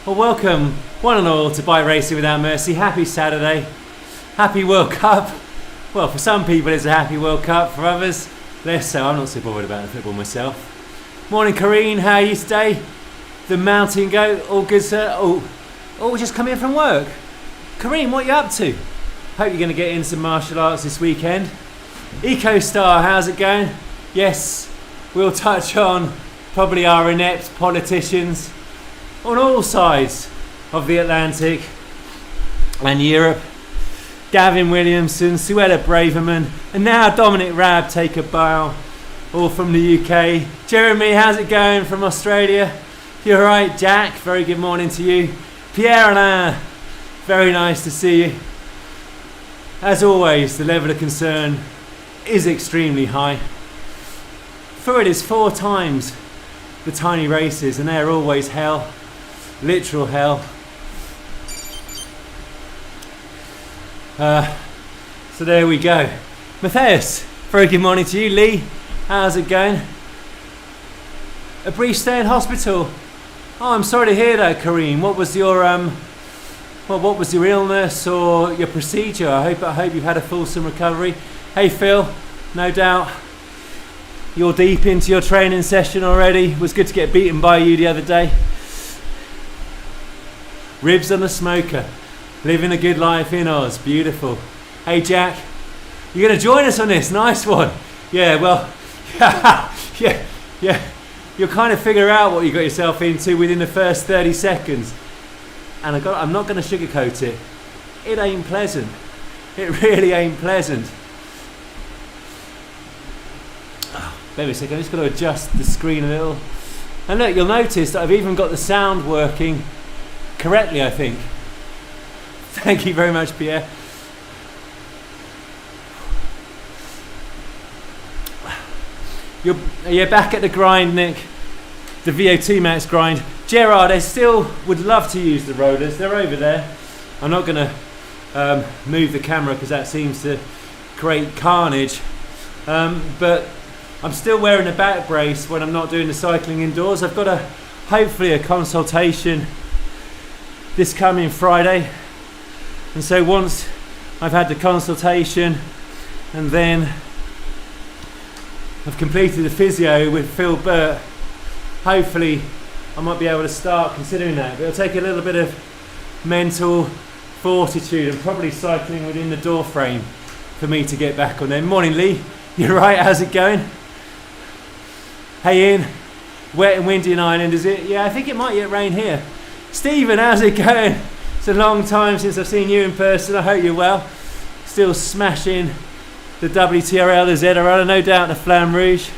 Well, welcome one and all to Bike Racing Without Mercy. Happy Saturday. Happy World Cup. Well, for some people it's a happy World Cup. For others, less so. I'm not so bothered about the football myself. Morning, Kareen. How are you today? The mountain goat. All good, sir? Oh, just come in from work. Kareen, what are you up to? Hope you're going to get in some martial arts this weekend. EcoStar, how's it going? Yes, we'll touch on probably our inept politicians on all sides of the Atlantic and Europe. Gavin Williamson, Suella Braverman, and now Dominic Raab take a bow, all from the UK. Jeremy, how's it going from Australia? You're right, Jack, very good morning to you. Pierre Alain, very nice to see you. As always, the level of concern is extremely high. For it is 4 times the tiny races, and they're always hell. Literal hell. So there we go. Matthias, very good morning to you. Lee, how's it going? A brief stay in hospital. Oh, I'm sorry to hear that, Kareem. What was your what was your illness or your procedure? I hope you've had a fulsome recovery. Hey Phil, no doubt you're deep into your training session already. It was good to get beaten by you the other day. Ribs on the smoker, living a good life in Oz, beautiful. Hey Jack, you're going to join us on this, nice one. Yeah, well, yeah. You'll kind of figure out what you got yourself into within the first 30 seconds. And I'm not going to sugarcoat it. It ain't pleasant. It really ain't pleasant. Oh, wait a second, I'm just going to adjust the screen a little. And look, you'll notice that I've even got the sound working correctly, I think. Thank you very much, Pierre. You're back at the grind, Nick. The VO2 max grind. Gerard, I still would love to use the rollers. They're over there. I'm not going to move the camera because that seems to create carnage. But I'm still wearing a back brace when I'm not doing the cycling indoors. I've got hopefully a consultation this coming Friday, and so once I've had the consultation and then I've completed the physio with Phil Burt, hopefully I might be able to start considering that. But it'll take a little bit of mental fortitude and probably cycling within the door frame for me to get back on there. Morning Lee, you're right, how's it going? Hey Ian, wet and windy in Ireland is it? Yeah, I think it might yet rain here. Stephen, how's it going? It's a long time since I've seen you in person. I hope you're well. Still smashing the WTRL, the ZRL, no doubt the Flamme Rouge.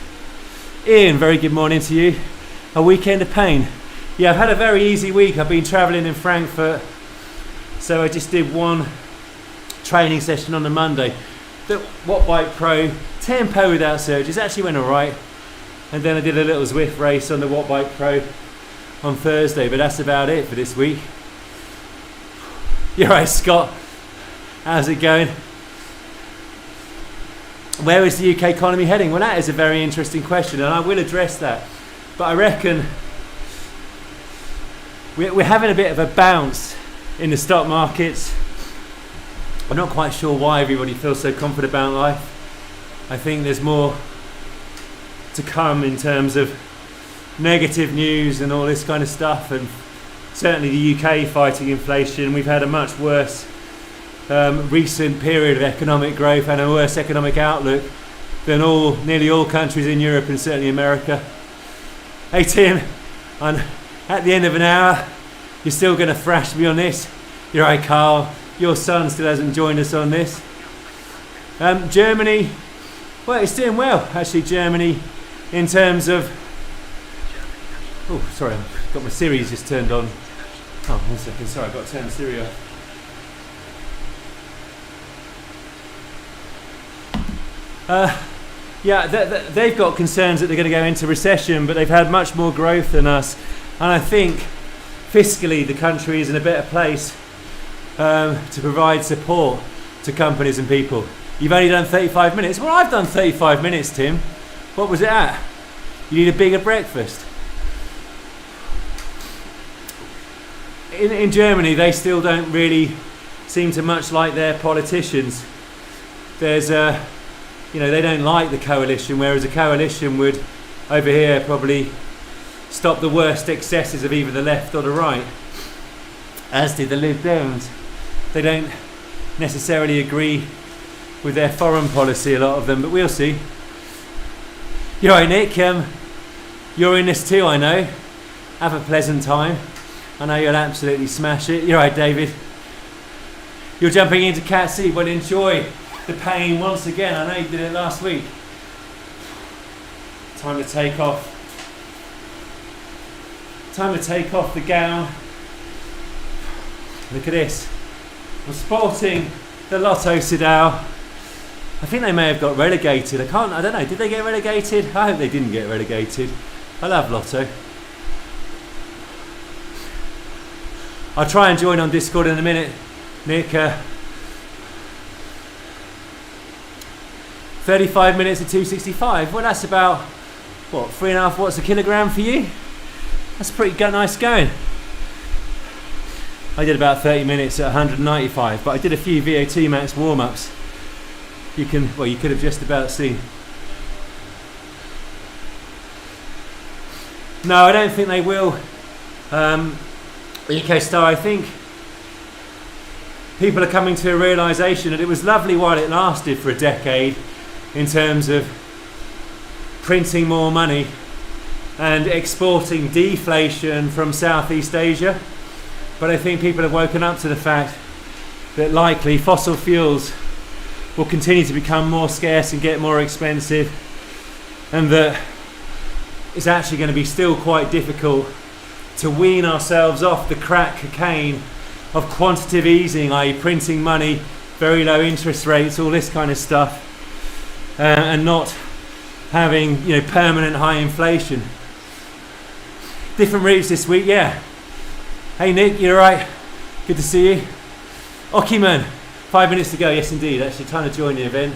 Ian, very good morning to you. A weekend of pain. Yeah, I've had a very easy week. I've been travelling in Frankfurt, so I just did one training session on the Monday. The Watt Bike Pro, tempo without surges, actually went alright. And then I did a little Zwift race on the Watt Bike Pro on Thursday, but that's about it for this week. You're right, Scott. How's it going? Where is the UK economy heading? Well, that is a very interesting question, and I will address that. But I reckon we're having a bit of a bounce in the stock markets. I'm not quite sure why everybody feels so confident about life. I think there's more to come in terms of negative news and all this kind of stuff, and certainly the UK fighting inflation. We've had a much worse recent period of economic growth and a worse economic outlook than nearly all countries in Europe and certainly America. Hey Tim, at the end of an hour, you're still going to thrash me on this. You're right, Carl. Your son still hasn't joined us on this. Germany, well, it's doing well actually. Germany, in terms of. Oh, sorry, I've got my Siri's just turned on. Oh, 1 second, sorry, I've got to turn the Siri off. Yeah, they've got concerns that they're going to go into recession, but they've had much more growth than us. And I think fiscally the country is in a better place to provide support to companies and people. You've only done 35 minutes. Well, I've done 35 minutes, Tim. What was it at? You need a bigger breakfast. in Germany, they still don't really seem to much like their politicians. There's they don't like the coalition, whereas a coalition would, over here, probably stop the worst excesses of either the left or the right, as did the Lib Dems. They don't necessarily agree with their foreign policy, a lot of them, but we'll see. You're right, Nick. You're in this too, I know. Have a pleasant time. I know you'll absolutely smash it. You're right, David. You're jumping into cat seat, but enjoy the pain once again. I know you did it last week. Time to take off. Time to take off the gown. Look at this. I'm sporting the Lotto Sidal. I think they may have got relegated. I don't know. Did they get relegated? I hope they didn't get relegated. I love Lotto. I'll try and join on Discord in a minute, Nick. 35 minutes at 265. Well, that's about, 3.5 watts a kilogram for you? That's pretty nice going. I did about 30 minutes at 195, but I did a few VO2 max warm-ups. You could have just about seen. No, I don't think they will. EcoStar, I think people are coming to a realisation that it was lovely while it lasted for a decade in terms of printing more money and exporting deflation from Southeast Asia. But I think people have woken up to the fact that likely fossil fuels will continue to become more scarce and get more expensive, and that it's actually going to be still quite difficult to wean ourselves off the crack cocaine of quantitative easing, i.e. printing money, very low interest rates, all this kind of stuff, and not having permanent high inflation. Different routes this week, yeah. Hey Nick, you alright? Good to see you. Okiman, 5 minutes to go. Yes indeed, actually time to join the event.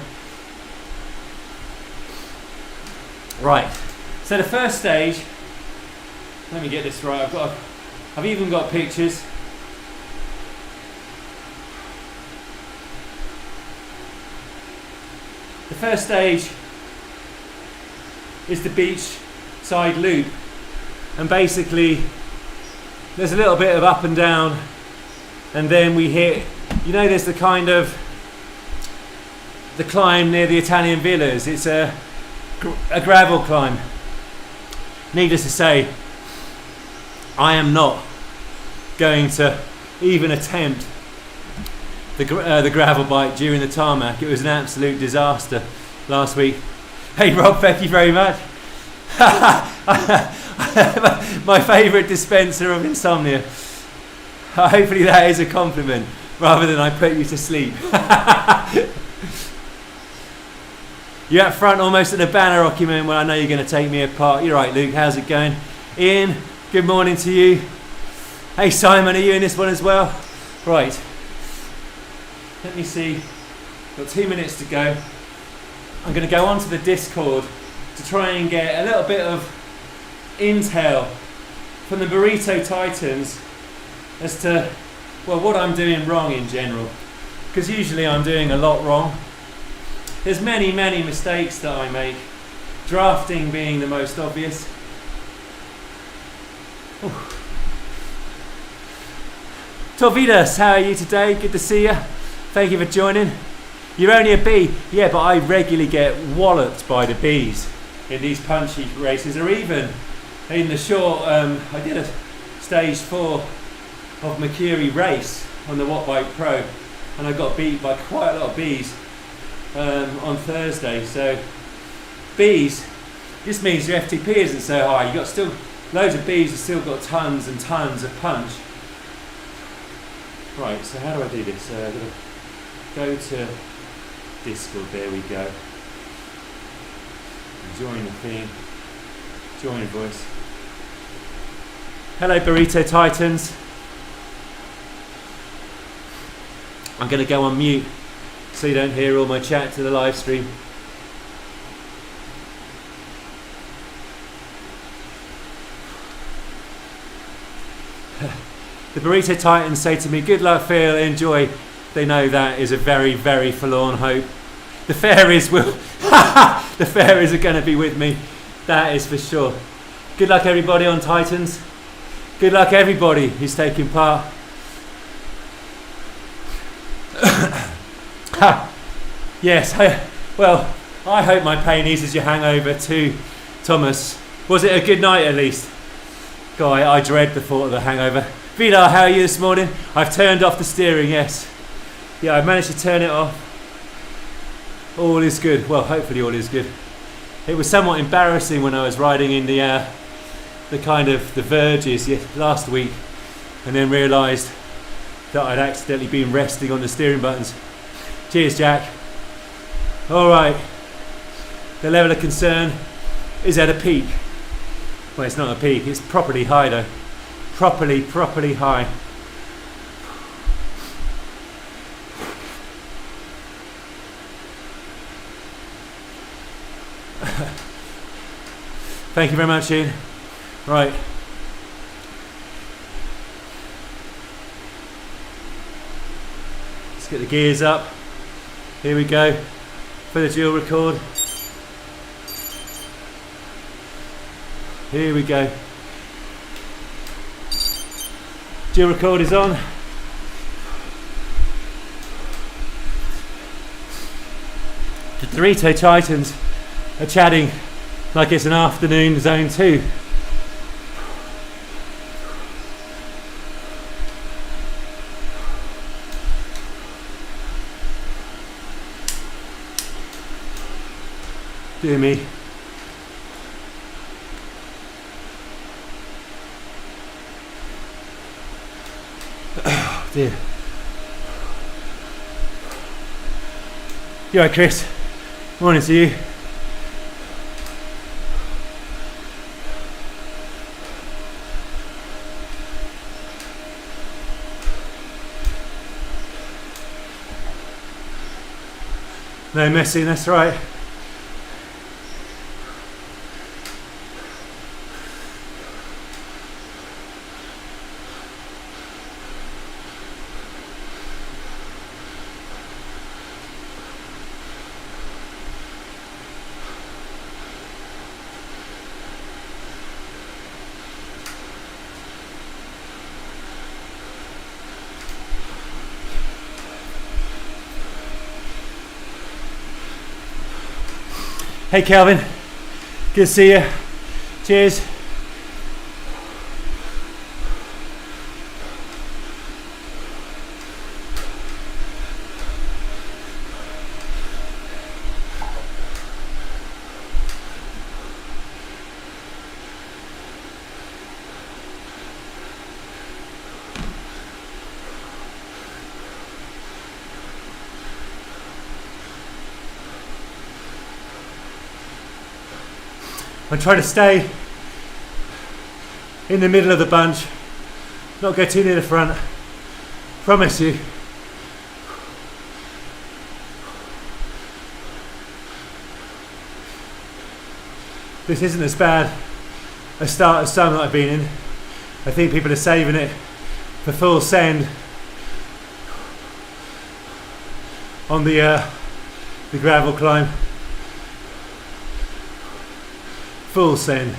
Right, so the first stage, let me get this right, I've even got pictures. The first stage is the Beachside loop, and basically there's a little bit of up and down, and then we hit, there's the kind of the climb near the Italian villas. It's a gravel climb. Needless to say, I am not going to even attempt the gravel bike during the tarmac. It was an absolute disaster last week. Hey Rob, thank you very much. My favourite dispenser of insomnia. Hopefully that is a compliment rather than I put you to sleep. You're up front almost at the banner document. Well, I know you're going to take me apart. You're right, Luke. How's it going? Ian, good morning to you. Hey Simon, are you in this one as well? Right. Let me see. Got 2 minutes to go. I'm going to go onto the Discord to try and get a little bit of intel from the Burrito Titans as to, what I'm doing wrong in general. Because usually I'm doing a lot wrong. There's many mistakes that I make, drafting being the most obvious. Torvidas, how are you today? Good to see you. Thank you for joining. You're only a B. Yeah, but I regularly get walloped by the Bs in these punchy races, or even in the short, I did a stage 4 of Mercury race on the Watt Bike Pro, and I got beat by quite a lot of Bs on Thursday. So Bs just means your FTP isn't so high. You've got still loads of Bs have still got tons and tons of punch. Right, so how do I do this? I'm going to go to Discord, there we go. Join the theme, join the voice. Hello Burrito Titans. I'm going to go on mute so you don't hear all my chat to the live stream. The Burrito Titans say to me, good luck Phil, enjoy. They know that is a very, very forlorn hope. The fairies will, the fairies are going to be with me, that is for sure. Good luck everybody on Titans. Good luck everybody who's taking part. Yes, well, I hope my pain eases your hangover too, Thomas. Was it a good night at least? God, I dread the thought of the hangover. Vidar, how are you this morning? I've turned off the steering, yes. Yeah, I've managed to turn it off. All is good. Well, hopefully all is good. It was somewhat embarrassing when I was riding in the kind of the verges last week, and then realised that I'd accidentally been resting on the steering buttons. Cheers, Jack. All right. The level of concern is at a peak. Well, it's not a peak. It's properly high though. Properly high. Thank you very much, Ian. Right. Let's get the gears up. Here we go for the dual record. Here we go. Dual record is on. The Dorito Titans are chatting like it's an afternoon zone 2. Dear me. Oh dear. You alright, Chris? Morning to you. No messing, that's right. Hey Calvin, good to see you. Cheers. I'm trying to stay in the middle of the bunch, not go too near the front. Promise you. This isn't as bad a start as some that I've been in. I think people are saving it for full send on the gravel climb. Full send.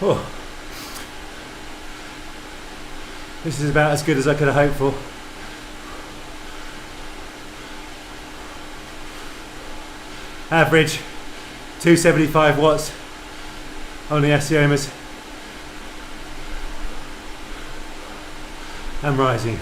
Oh. This is about as good as I could have hoped for. Average 275 watts on the Aciomas. I'm rising.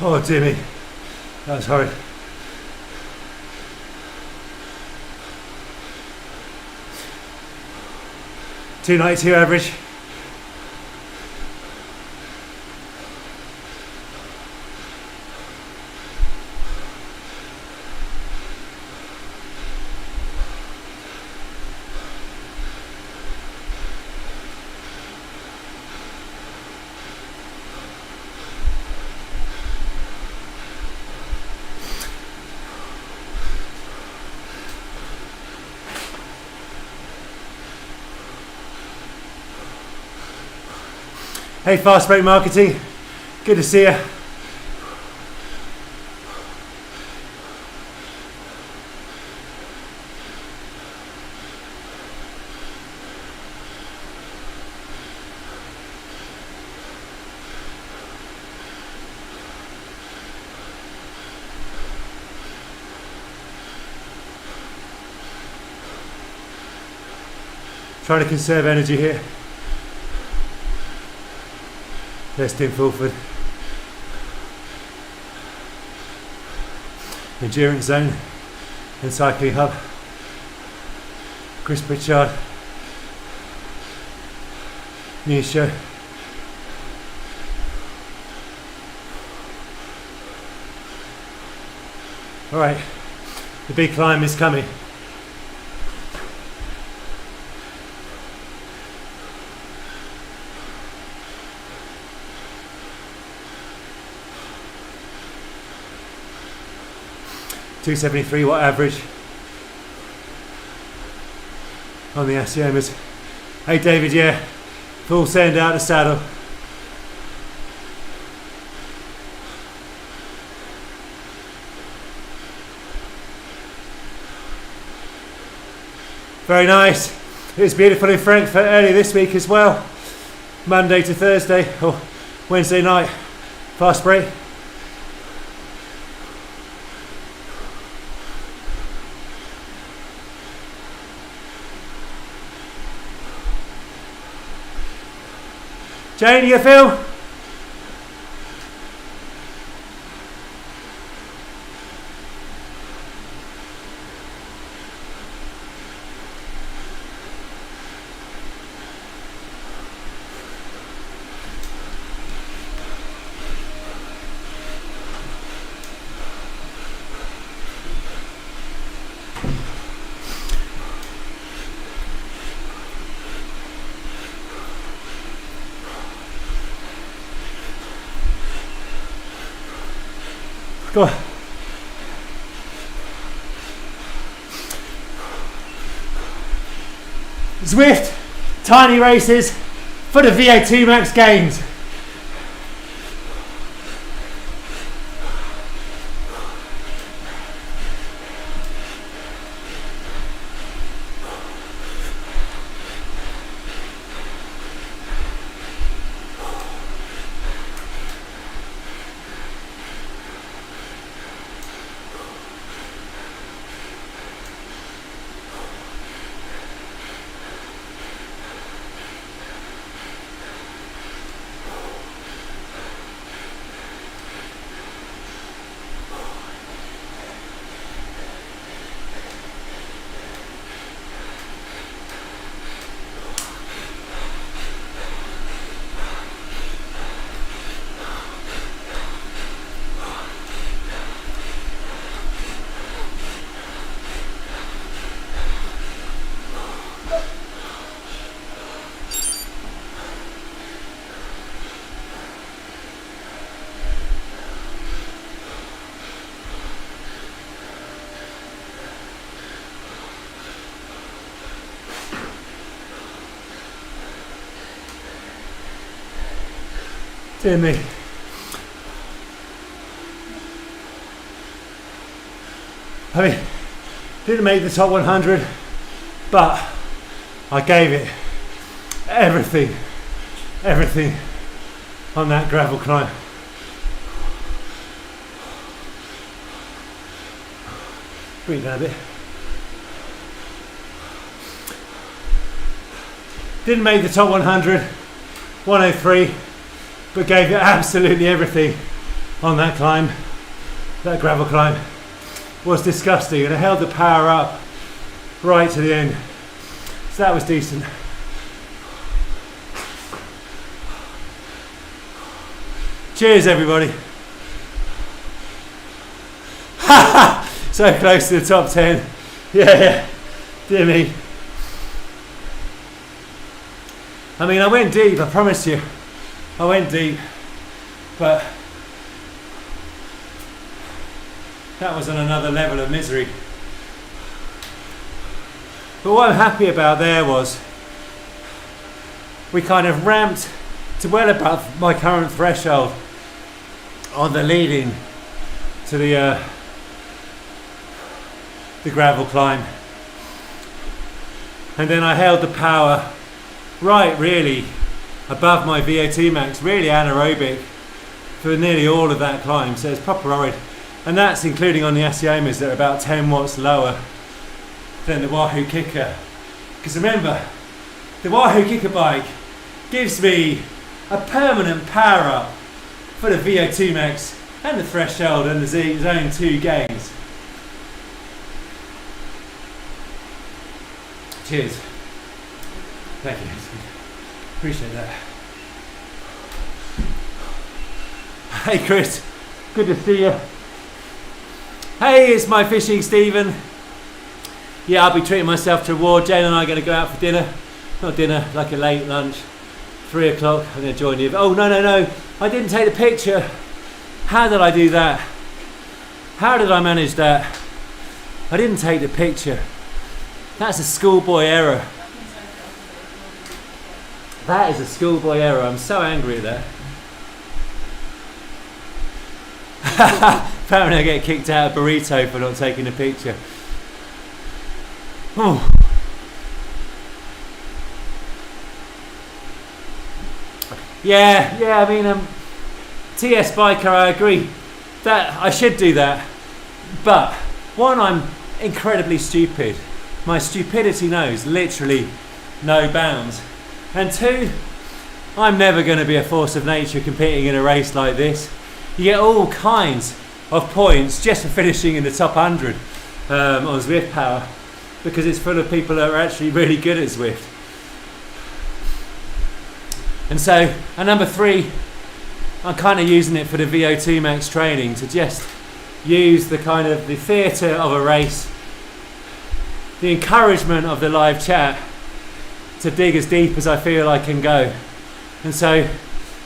Oh dear me, that was horrid. $292 average. Hey, Fast Break Marketing, good to see you. Trying to conserve energy here. There's Tim Fulford. Endurance Zone and Cycling Hub. Chris Pritchard. News show. Alright, the big climb is coming. $273 watt average on the Aciomas. Hey David, yeah, full send out the saddle. Very nice. It was beautiful in Frankfurt earlier this week as well. Monday to Thursday or Wednesday night. Fast break. Jane, you feel? Go on. Zwift, tiny races for the VO2 max gains. Dear me. I mean, didn't make the top 100, but I gave it everything on that gravel climb. Breathe down a bit. Didn't make the top 100, 103, but gave it absolutely everything on that climb, that gravel climb, was disgusting, and I held the power up right to the end. So that was decent. Cheers, everybody. So close to the top 10. Yeah, dear me. I mean, I went deep, I promise you. I went deep, but that was on another level of misery. But what I'm happy about there was we kind of ramped to well above my current threshold on the leading to the gravel climb, and then I held the power right really above my VO2 max, really anaerobic for nearly all of that climb. So it's proper horrid, and that's including on the Asiomas that are about 10 watts lower than the Wahoo Kicker. Because remember, the Wahoo Kicker bike gives me a permanent power up for the VO2 max and the threshold and the zone 2 gains. Cheers. Thank you. Appreciate that. Hey Chris, good to see you. Hey, it's my fishing Stephen. Yeah, I'll be treating myself to a reward. Jane and I are going to go out for dinner. Not dinner, like a late lunch. 3 o'clock, I'm going to join you. Oh, no. I didn't take the picture. How did I do that? How did I manage that? I didn't take the picture. That's a schoolboy error. That is a schoolboy error. I'm so angry at that. Apparently I get kicked out of Burrito for not taking a picture. Oh. Yeah, I mean, TS Biker, I agree that I should do that. But one, I'm incredibly stupid. My stupidity knows literally no bounds. And 2, I'm never going to be a force of nature competing in a race like this. You get all kinds of points just for finishing in the top 100 on Zwift Power, because it's full of people that are actually really good at Zwift. And so, at number 3, I'm kind of using it for the VO2 max training, to just use the kind of the theatre of a race, the encouragement of the live chat, to dig as deep as I feel I can go. And so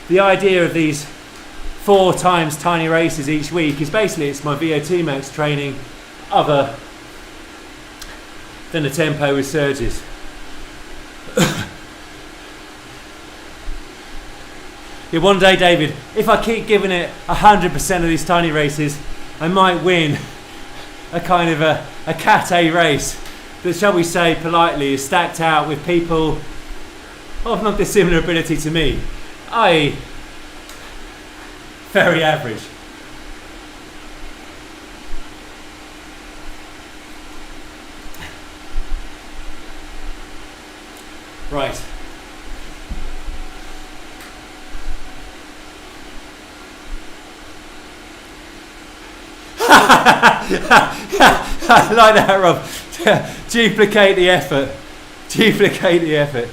the idea of these 4 times tiny races each week is basically, it's my VO2 max training other than the tempo with surges. Yeah, one day, David, if I keep giving it 100% of these tiny races, I might win a kind of a Cat A race that, shall we say politely, is stacked out with people of not dissimilar ability to me, i.e. very average. Right. I like that, Rob. Duplicate the effort. Duplicate the effort.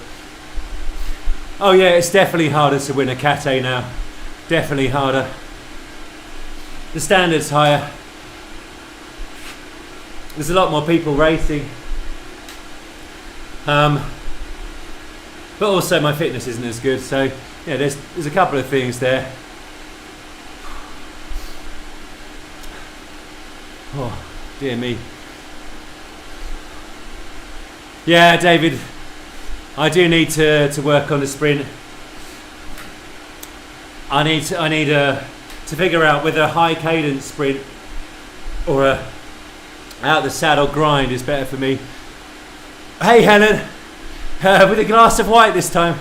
Oh yeah, it's definitely harder to win a Cat A now. Definitely harder. The standard's higher. There's a lot more people racing. But also my fitness isn't as good, so yeah, there's a couple of things there. Oh, dear me. Yeah, David, I do need to work on the sprint. I need to figure out whether a high cadence sprint or a out the saddle grind is better for me. Hey Helen, with a glass of white this time.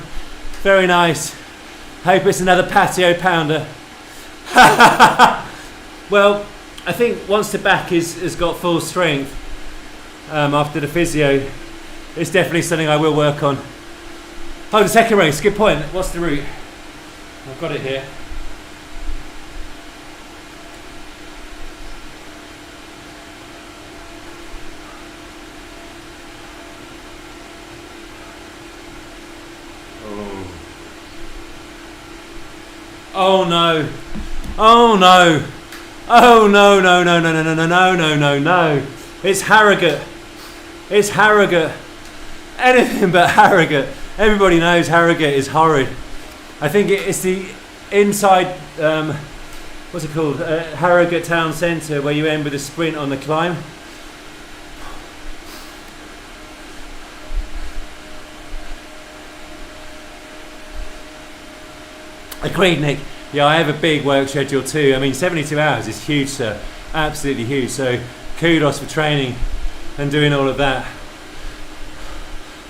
Very nice. Hope it's another patio pounder. Well, I think once the back has got full strength after the physio, it's definitely something I will work on. Oh, the second race, good point. What's the route? I've got it here. Oh no. Oh no. Oh no, no, no, no, no, no, no, no, no, no, no. It's Harrogate. It's Harrogate. Anything but Harrogate. Everybody knows Harrogate is horrid. I think it's the inside, what's it called? Harrogate Town Centre, where you end with a sprint on the climb. Agreed, Nick. Yeah, I have a big work schedule too. I mean, 72 hours is huge, sir. Absolutely huge. So kudos for training and doing all of that.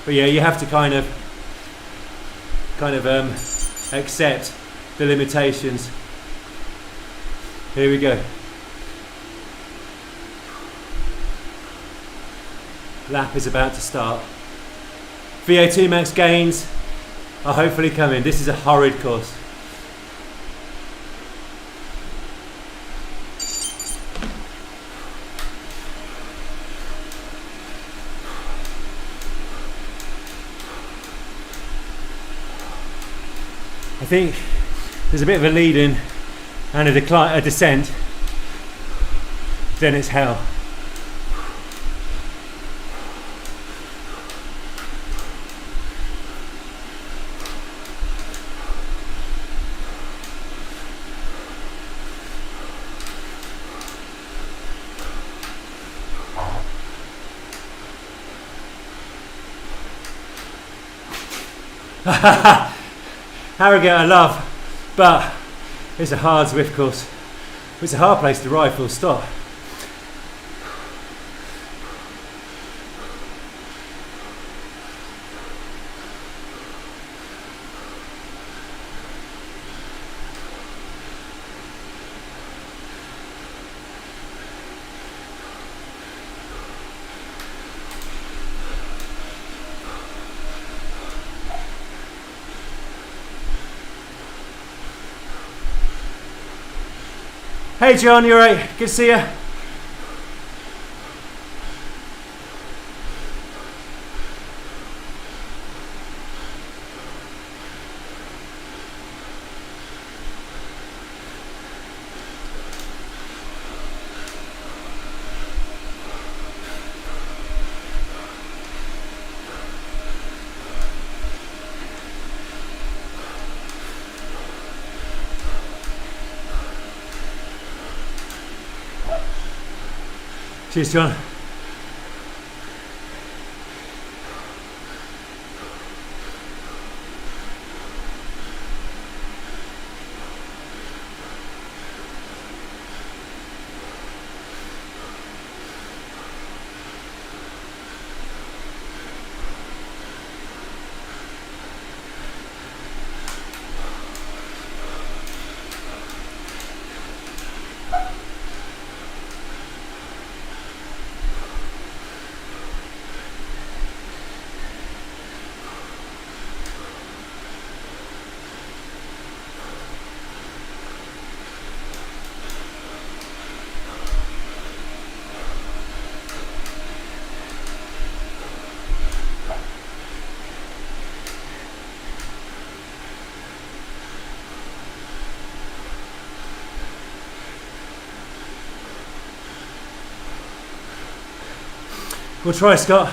But yeah, you have to kind of accept the limitations. Here we go. Lap is about to start. VO2 max gains are hopefully coming. This is a horrid course. I think there's a bit of a lead in and a descent, then it's hell. Harrogate I love, but it's a hard Zwift course. It's a hard place to ride, full stop. Hey John, you alright? Good to see you. Cheers, John. We'll try, Scott.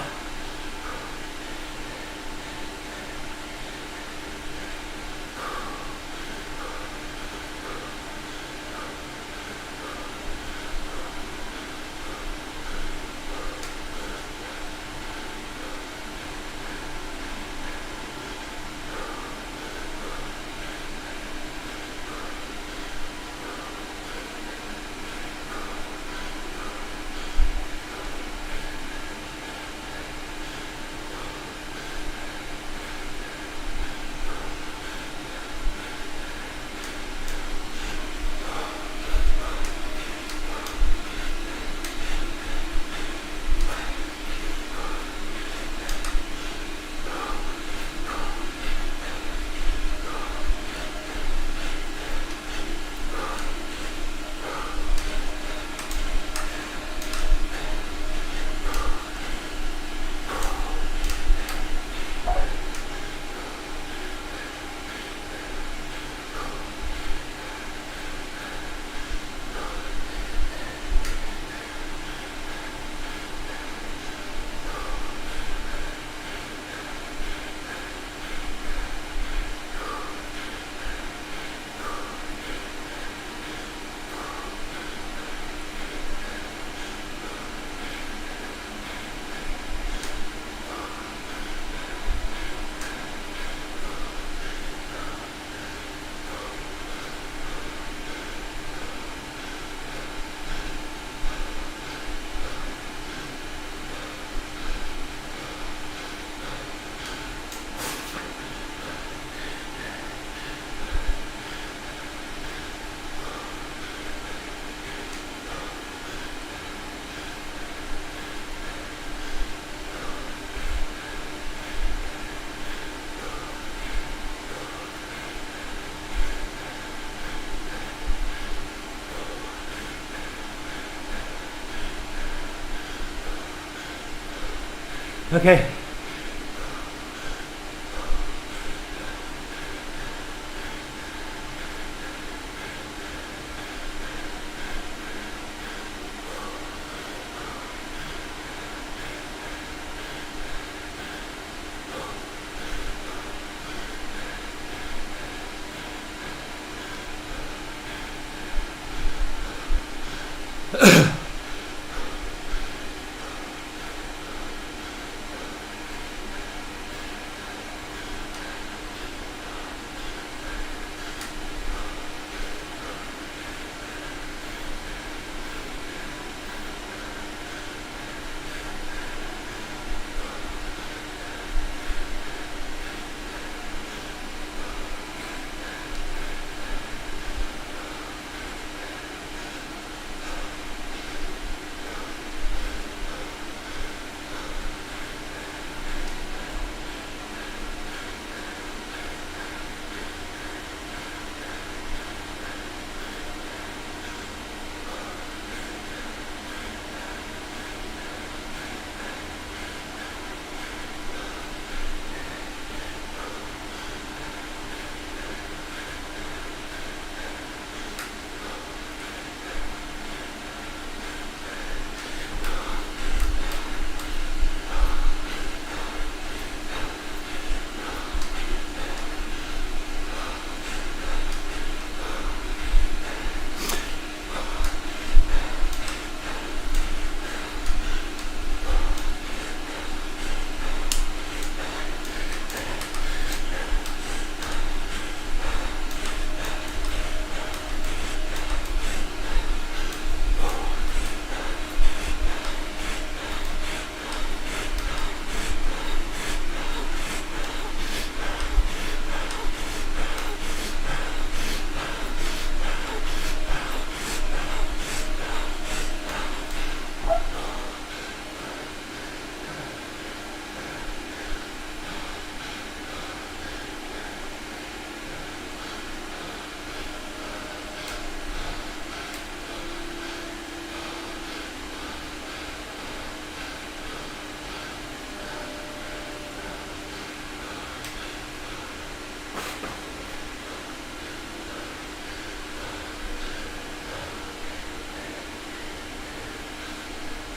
Okay.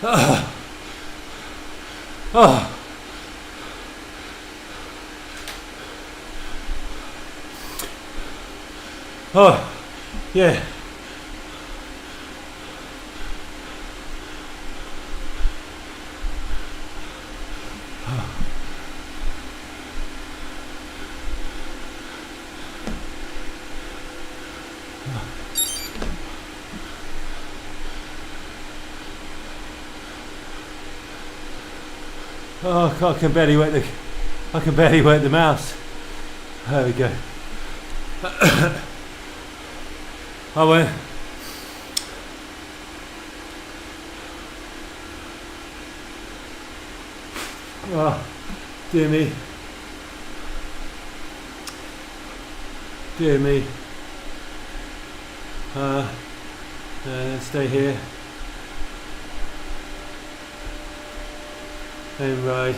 Oh. Oh. Oh. Yeah. Oh, I can barely work the mouse. There we go. I went. Oh, dear me. Dear me. Stay here. And ride.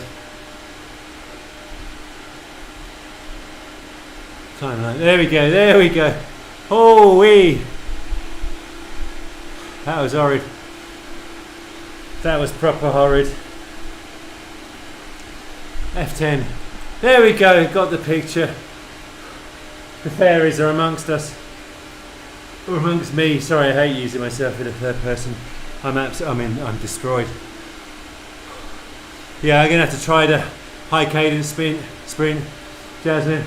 Timeline. There we go. There we go. Oh wee. That was horrid. That was proper horrid. F10. There we go. Got the picture. The fairies are amongst us. Or amongst me. Sorry, I hate using myself in a third person. I'm destroyed. Yeah, I'm gonna have to try the high cadence sprint, Jasmine.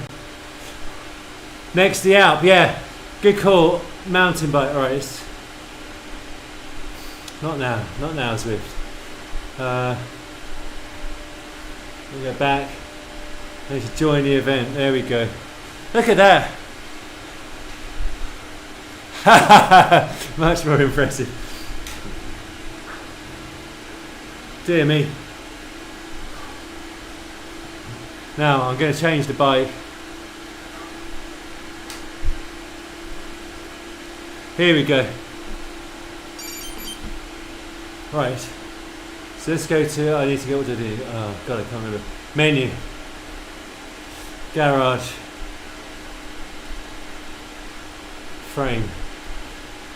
Next, the Alp. Yeah, good call. Mountain bike. All right, it's not now, Zwift. We go back. I need to join the event. There we go. Look at that. Much more impressive. Dear me. Now I'm going to change the bike. Here we go. Right. So let's go to, I need to get what to do. Oh God, I can't remember. Menu. Garage. Frame.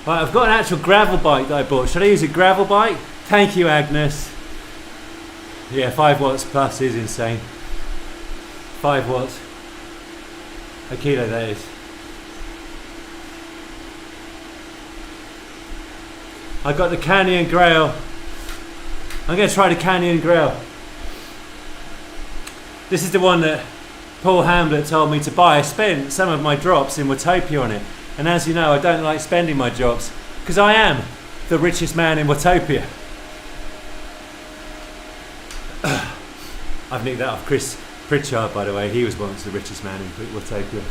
Right, I've got an actual gravel bike that I bought. Should I use a gravel bike? Thank you, Agnes. Yeah, 5 watts plus is insane. 5 watts. A kilo, that is. I got the Canyon Grail. I'm going to try the Canyon Grail. This is the one that Paul Hamblett told me to buy. I spent some of my drops in Watopia on it. And as you know, I don't like spending my drops because I am the richest man in Watopia. I've nicked that off Chris Pritchard, by the way. He was once the richest man in Watopia.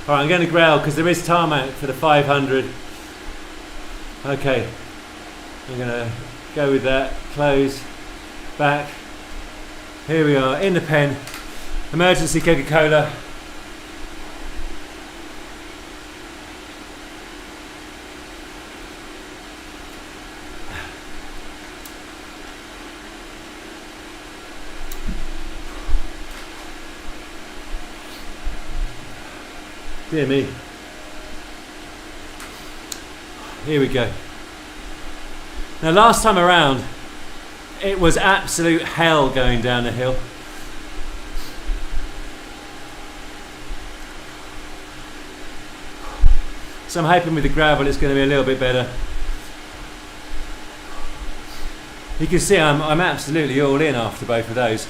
Alright, I'm going to grail because there is tarmac for the 500. Okay, I'm going to go with that. Close, back. Here we are in the pen. Emergency Coca-Cola. Dear me. Here we go. Now last time around, it was absolute hell going down the hill. So I'm hoping with the gravel it's going to be a little bit better. You can see I'm absolutely all in after both of those.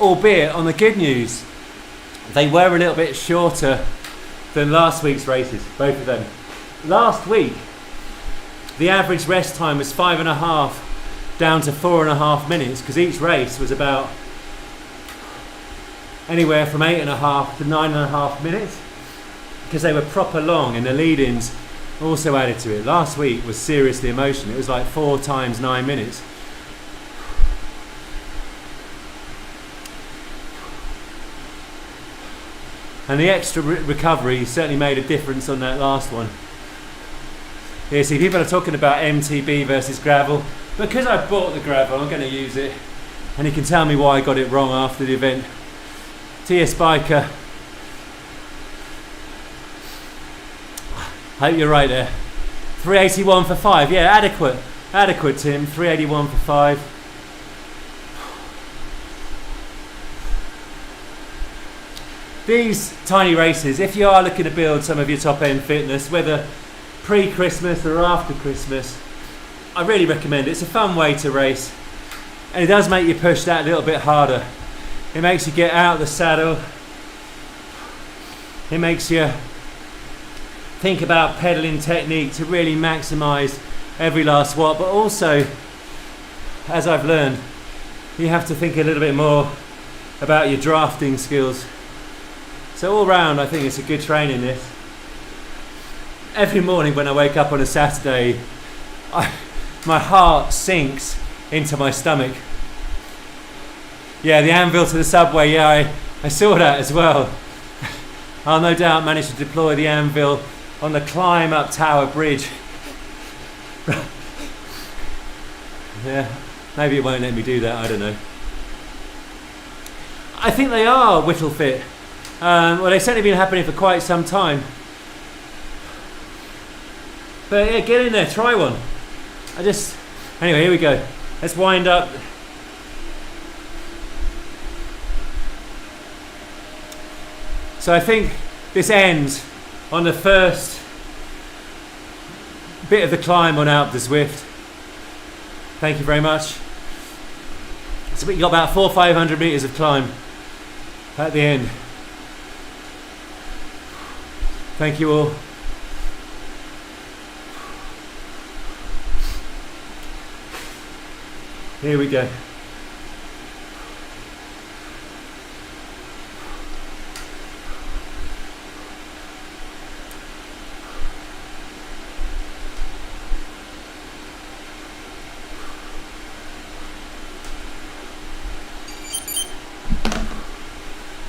Albeit on the good news, they were a little bit shorter than last week's races, both of them. Last week, the average rest time was 5.5 down to 4.5 minutes because each race was about anywhere from 8.5 to 9.5 minutes because they were proper long and the lead-ins also added to it. Last week was seriously emotional. It was like 4 times 9 minutes. And the extra recovery certainly made a difference on that last one. Yeah, see, people are talking about MTB versus gravel. Because I bought the gravel, I'm going to use it. And you can tell me why I got it wrong after the event. TS Biker. Hope you're right there. 381 for 5. Yeah, adequate. Adequate, Tim. 381 for 5. These tiny races, if you are looking to build some of your top end fitness, whether pre-Christmas or after Christmas, I really recommend it. It's a fun way to race and it does make you push that a little bit harder. It makes you get out of the saddle. It makes you think about pedaling technique to really maximise every last watt, but also, as I've learned, you have to think a little bit more about your drafting skills. So all round, I think it's a good training this. Every morning when I wake up on a Saturday, my heart sinks into my stomach. Yeah, the anvil to the subway, yeah, I saw that as well. I'll no doubt manage to deploy the anvil on the climb up Tower Bridge. Yeah, maybe it won't let me do that, I don't know. I think they are Whittle Fit. Well, they've certainly been happening for quite some time. But yeah, get in there, try one. Anyway, here we go. Let's wind up. So I think this ends on the first bit of the climb on out the Zwift. Thank you very much. So we got about 400 or 500 meters of climb at the end. Thank you all. Here we go.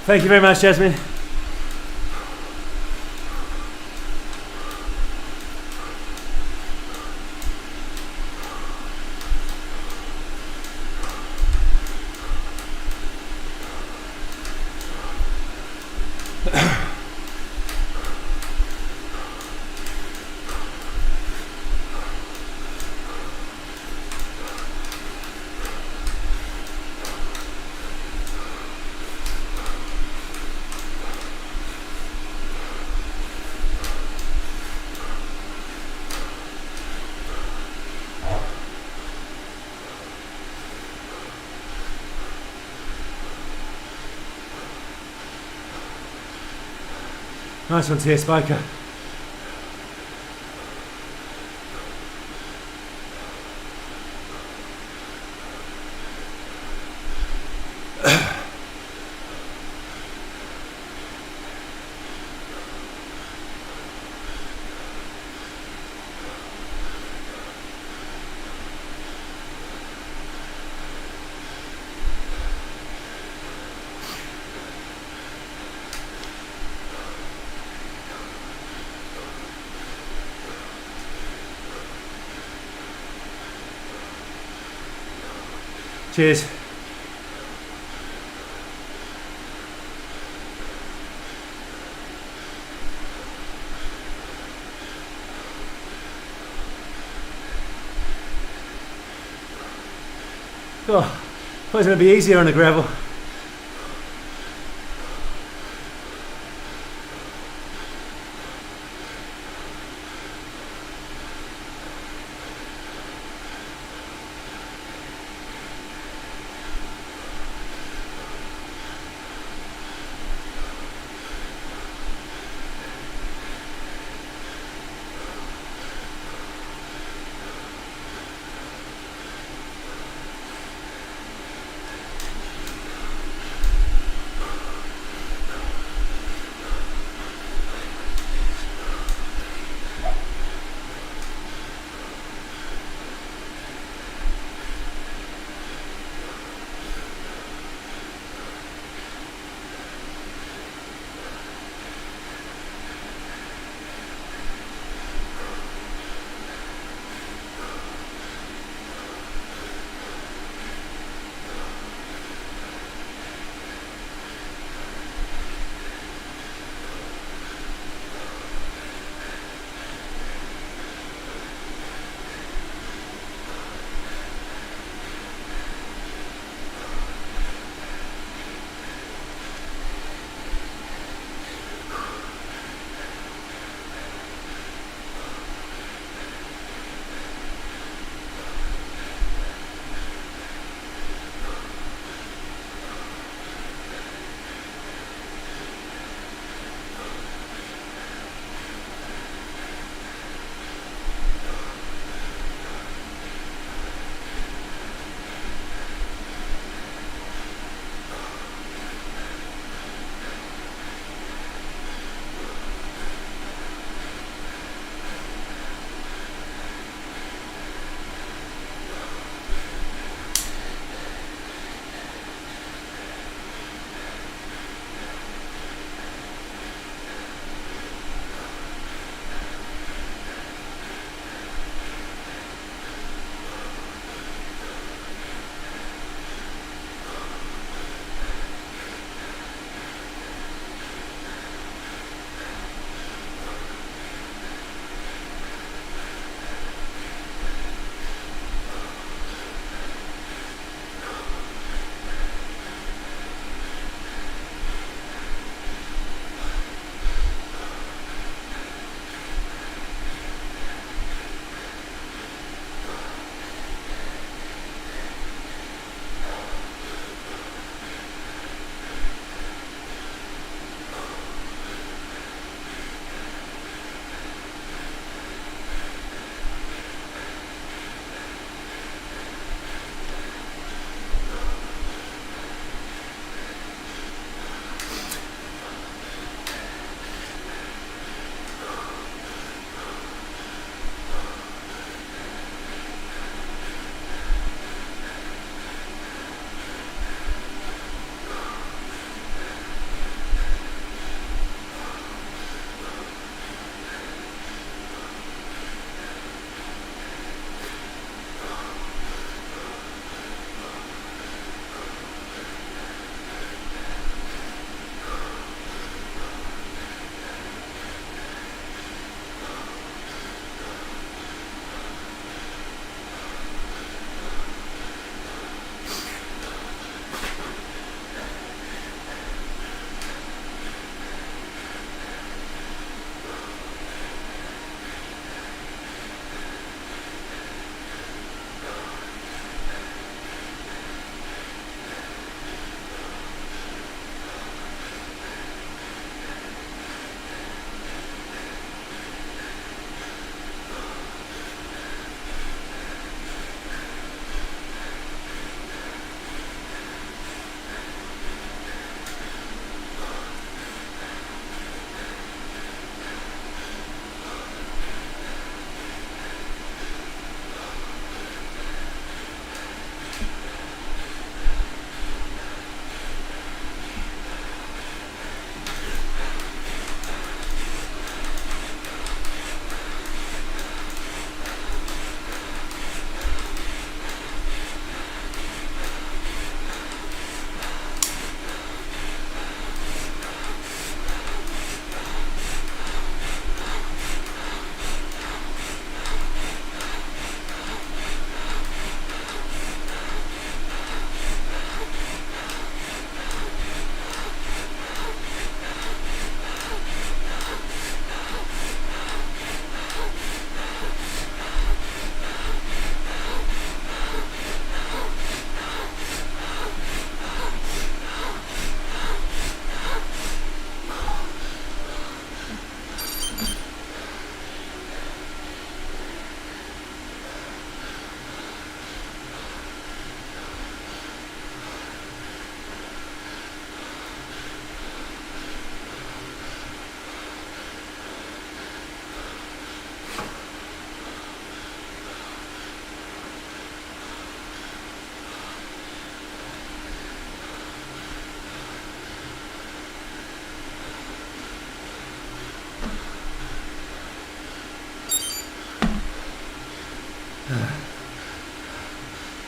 Thank you very much, Jasmine. Nice one, Tia Spiker. Cheers. Oh, thought it was going to be easier on the gravel.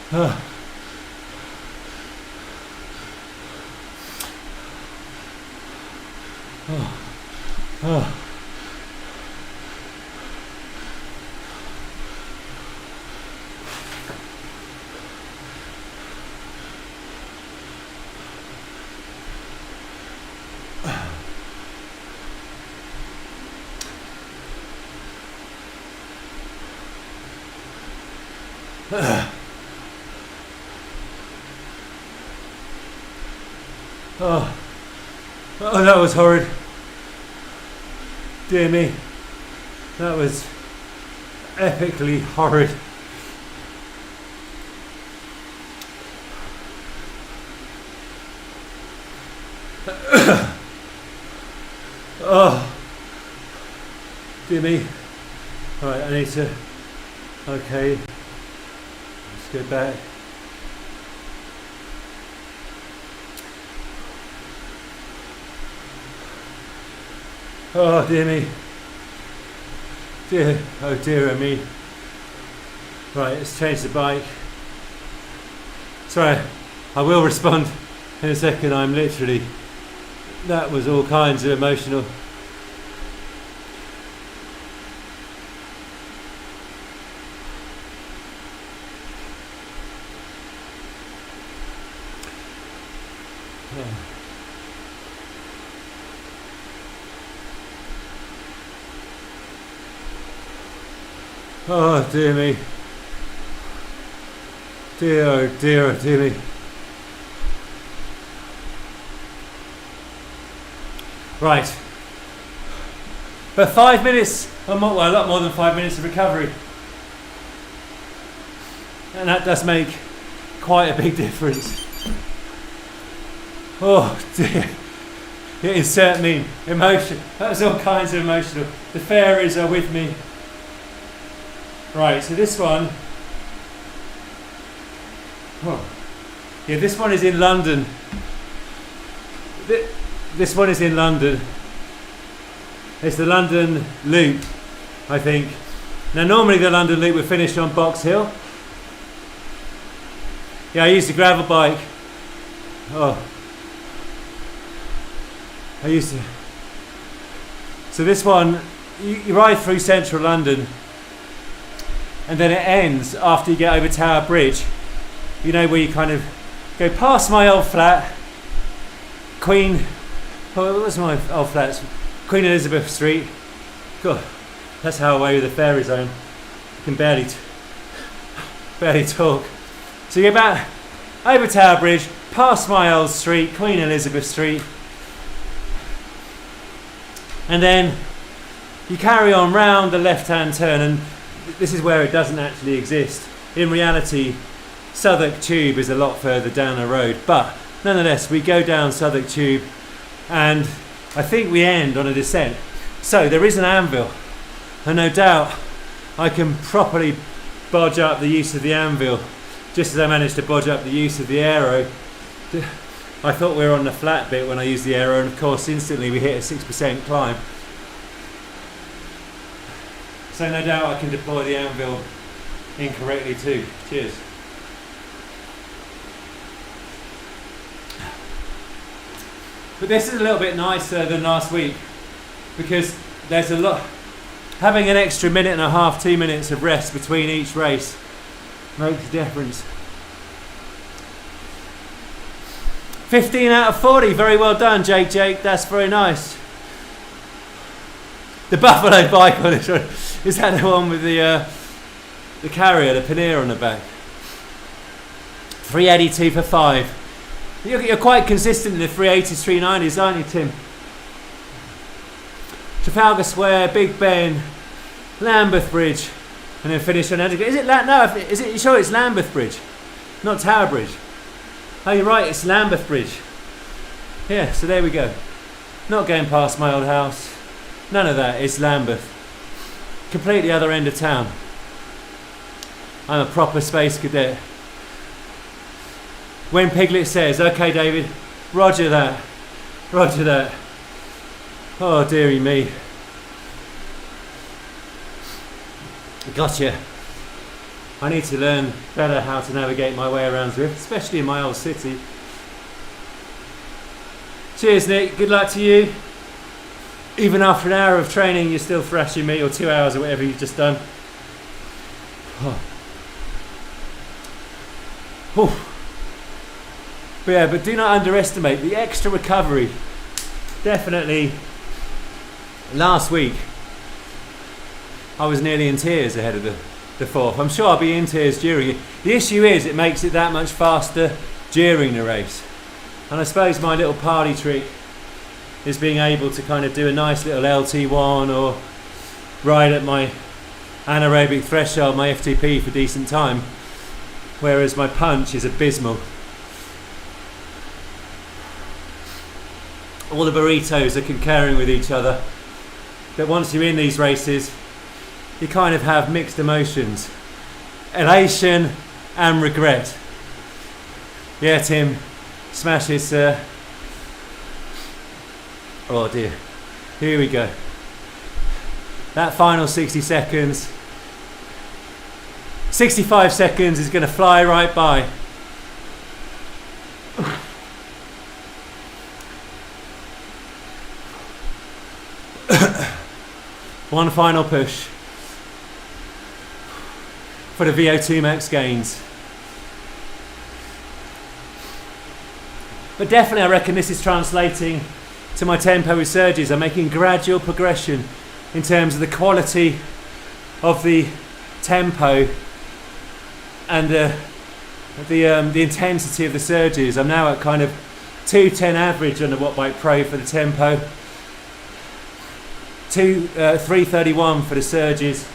Oh. Oh. Oh. Oh, oh, that was horrid. Dear me, that was epically horrid. Oh, dear me. All right, I need to. Okay, let's go back. Oh dear me. Dear, oh dear me. Right, let's change the bike. Sorry, I will respond in a second. I'm literally, that was all kinds of emotional. Oh dear me. Dear, oh dear, oh dear me. Right. But 5 minutes, or more, well, a lot more than 5 minutes of recovery. And that does make quite a big difference. Oh dear. Insert meme. Emotion. That was all kinds of emotional. The fairies are with me. Right, so this one, oh, yeah, this one is in London. This one is in London. It's the London Loop, I think. Now, normally the London Loop would finish on Box Hill. Yeah, I used a gravel bike. Oh, I used to. So this one, you ride through central London. And then it ends after you get over Tower Bridge. You know, where you kind of go past my old flat, Queen, what was my old flat? Queen Elizabeth Street. God, that's how away with the fairy zone. I can barely talk. So you get back over Tower Bridge, past my old street, Queen Elizabeth Street. And then you carry on round the left-hand turn, and this is where it doesn't actually exist. In reality, Southwark Tube is a lot further down the road, but nonetheless, we go down Southwark Tube, and I think we end on a descent. So there is an anvil, and no doubt I can properly bodge up the use of the anvil, just as I managed to bodge up the use of the aero. I thought we were on the flat bit when I used the aero, and of course instantly we hit a 6% climb. So no doubt I can deploy the anvil incorrectly too. Cheers. But this is a little bit nicer than last week because there's a lot. Having an extra minute and a half, 2 minutes of rest between each race makes a difference. 15 out of 40, very well done, Jake. That's very nice. The Buffalo bike on this one, is that the one with the carrier, the pannier on the back? 382 for 5. You're quite consistent in the 380s, 390s, aren't you, Tim? Trafalgar Square, Big Ben, Lambeth Bridge, and then finish on Harrogate. Is it is it? You sure it's Lambeth Bridge, not Tower Bridge? Oh, you're right. It's Lambeth Bridge. Yeah. So there we go. Not going past my old house. None of that. It's Lambeth. Completely other end of town. I'm a proper space cadet. When Piglet says, "Okay, David, Roger that. Roger that." Oh, dearie me. Gotcha. I need to learn better how to navigate my way around Zwift, especially in my old city. Cheers, Nick. Good luck to you. Even after an hour of training, you're still thrashing me, or 2 hours or whatever you've just done. Oh. Oh. But yeah, but do not underestimate the extra recovery. Definitely, last week, I was nearly in tears ahead of the fourth. I'm sure I'll be in tears during it. The issue is it makes it that much faster during the race. And I suppose my little party trick is being able to kind of do a nice little LT1 or ride at my anaerobic threshold, my FTP for decent time, whereas my punch is abysmal. All the burritos are concurring with each other, that once you're in these races, you kind of have mixed emotions, elation and regret. Yeah, Tim, smash it, sir. Oh dear, here we go. That final 60 seconds, 65 seconds is going to fly right by. One final push for the VO2 max gains. But definitely I reckon this is translating to my tempo with surges. I'm making gradual progression in terms of the quality of the tempo and the intensity of the surges. I'm now at kind of 210 average on the Wattbike Pro for the tempo, 331 for the surges,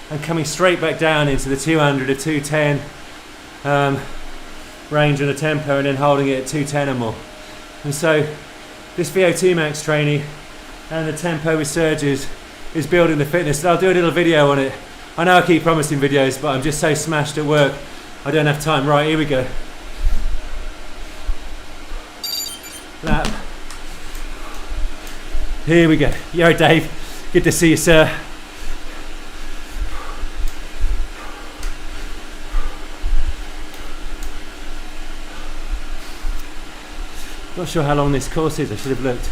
and coming straight back down into the 200 to 210 range on the tempo, and then holding it at 210 or more. And so this VO2 max training and the tempo with surges is building the fitness. And I'll do a little video on it. I know I keep promising videos, but I'm just so smashed at work I don't have time. Right, here we go. Lap. Here we go. Yo, Dave. Good to see you, sir. Not sure how long this course is. I should have looked.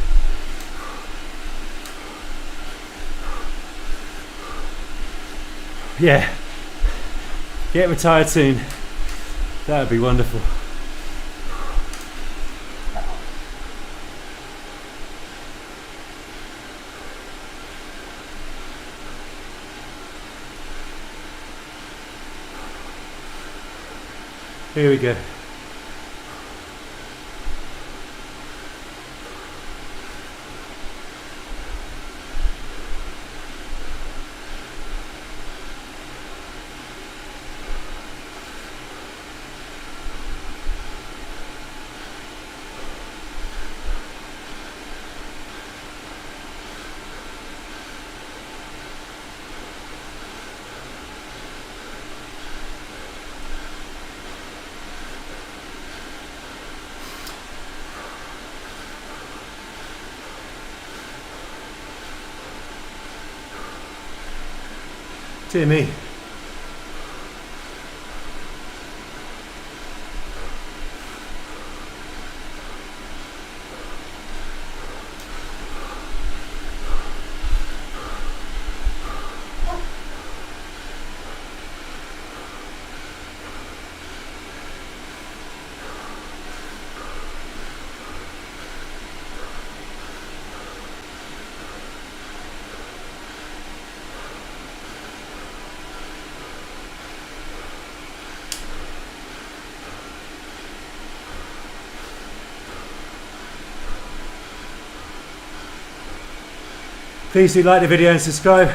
Yeah. Get retired soon. That would be wonderful. Here we go. Dear me. Please do like the video and subscribe.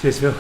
Cheers, Phil.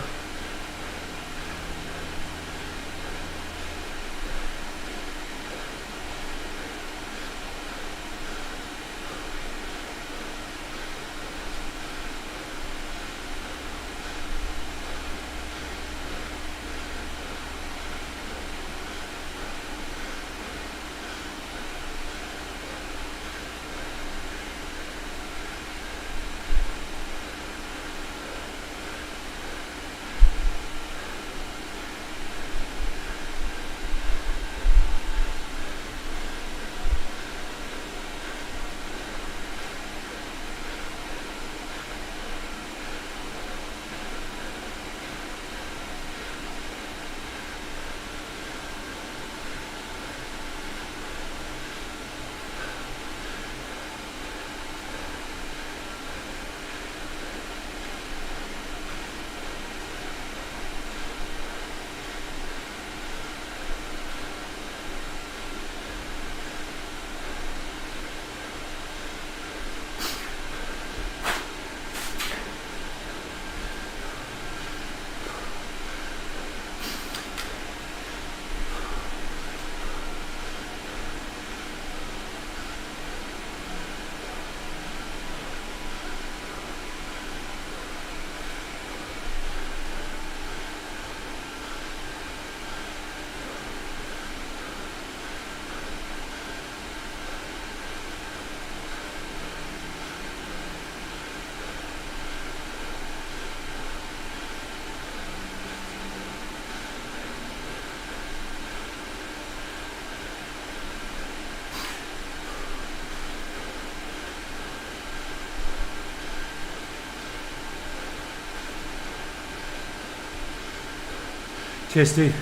chesty.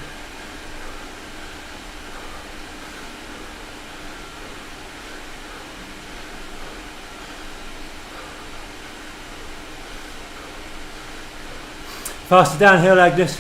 Faster downhill, Agnes.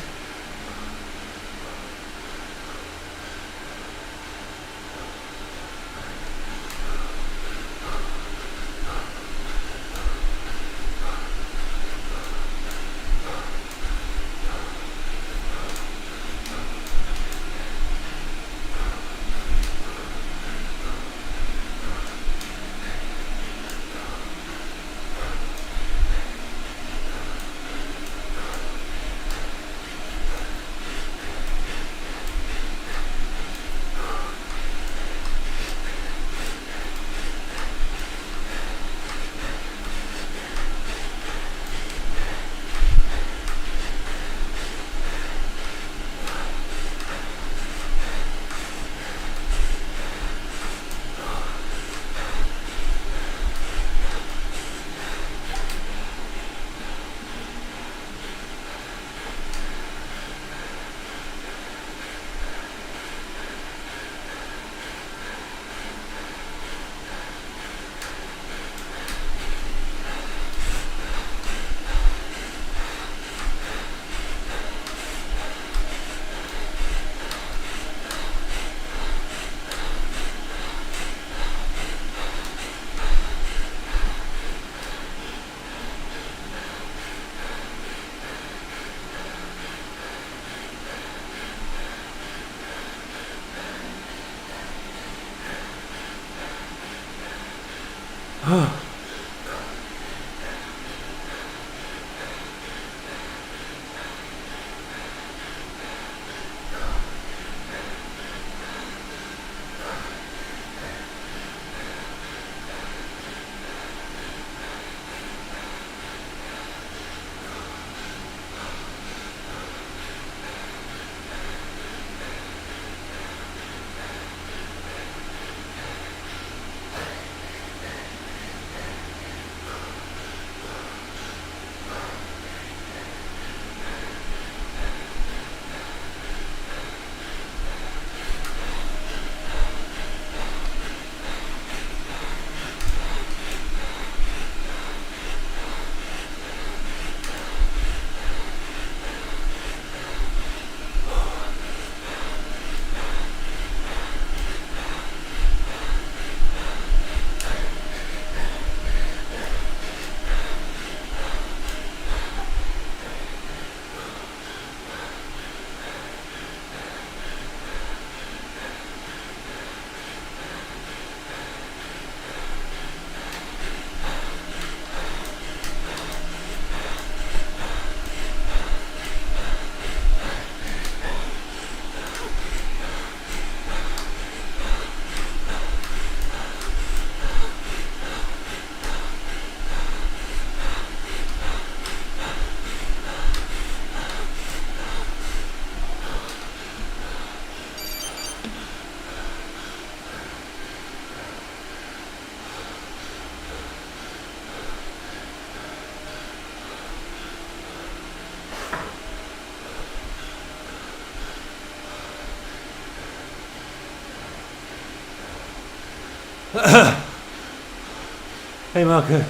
Hey Marco.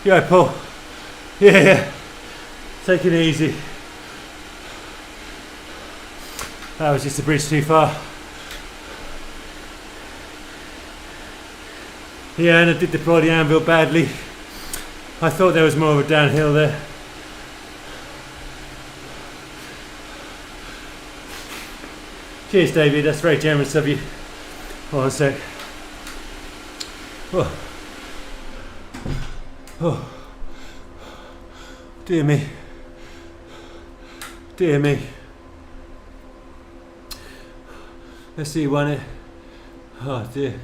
You alright, Paul? Yeah. Take it easy. That was just a bridge too far. Yeah, and I did deploy the anvil badly. I thought there was more of a downhill there. Cheers, David. That's very generous of you. Hold on a sec. Oh. Oh. Dear me. Dear me. Let's see, won it. Oh dear.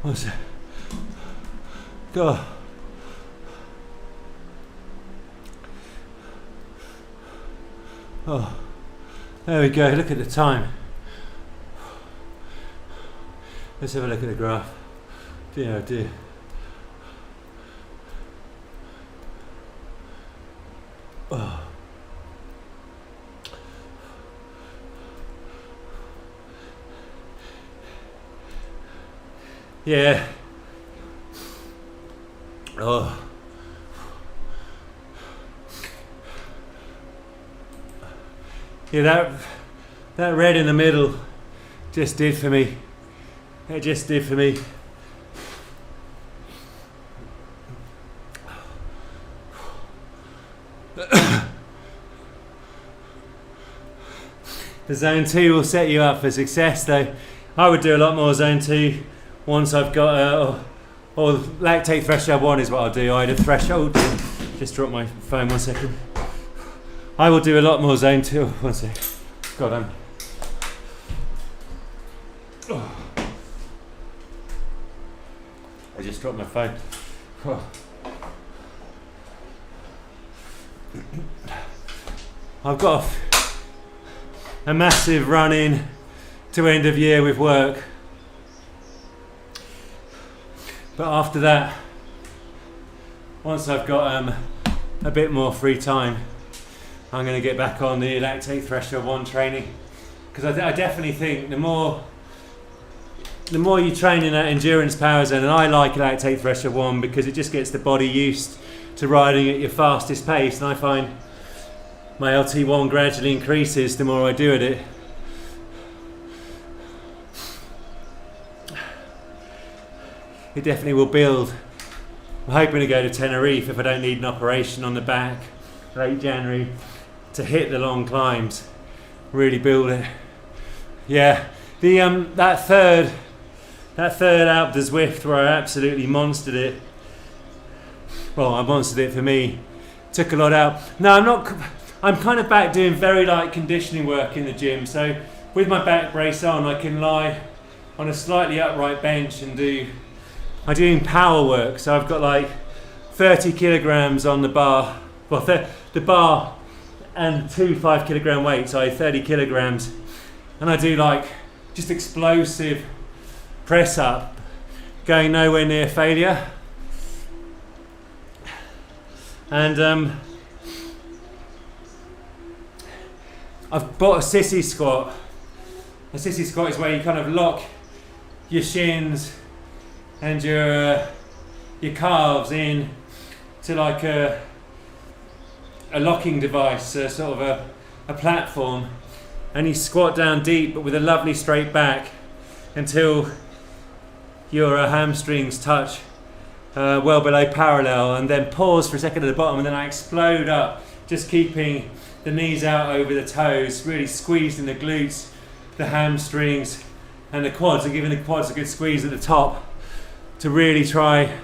What's it? Go. Oh. There we go. Look at the time. Let's have a look at the graph. Dear, oh dear. Yeah. Oh. Yeah, that red in the middle just did for me. It just did for me. The zone 2 will set you up for success though. I would do a lot more zone 2 once I've got or lactate threshold 1 is what I'll do. I had a threshold. Just dropped my phone 1 second. I will do a lot more zone 2. 1 sec. God, I just dropped my phone. I've got a massive run in to end of year with work, but after that, once I've got a bit more free time, I'm going to get back on the lactate threshold 1 training, because I definitely think the more you train in that endurance power zone, and I like lactate threshold 1 because it just gets the body used to riding at your fastest pace, and I find my LT1 gradually increases the more I do at it. It definitely will build. I'm hoping to go to Tenerife if I don't need an operation on the back late January to hit the long climbs, really build it. Yeah, the that third Alpe de Zwift where I absolutely monstered it. Well, I monstered it for me. Took a lot out. No, I'm not. I'm kind of back doing very light conditioning work in the gym. So with my back brace on, I can lie on a slightly upright bench and I'm doing power work. So I've got like 30 kilograms on the bar. Well, the bar and 2 5-kilogram weights, so 30 kilograms. And I do like just explosive press up, going nowhere near failure. And I've bought a sissy squat. A sissy squat is where you kind of lock your shins and your calves in to like a locking device, sort of a platform, and you squat down deep but with a lovely straight back until your hamstrings touch well below parallel, and then pause for a second at the bottom, and then I explode up, just keeping the knees out over the toes, really squeezing the glutes, the hamstrings and the quads, and giving the quads a good squeeze at the top to really try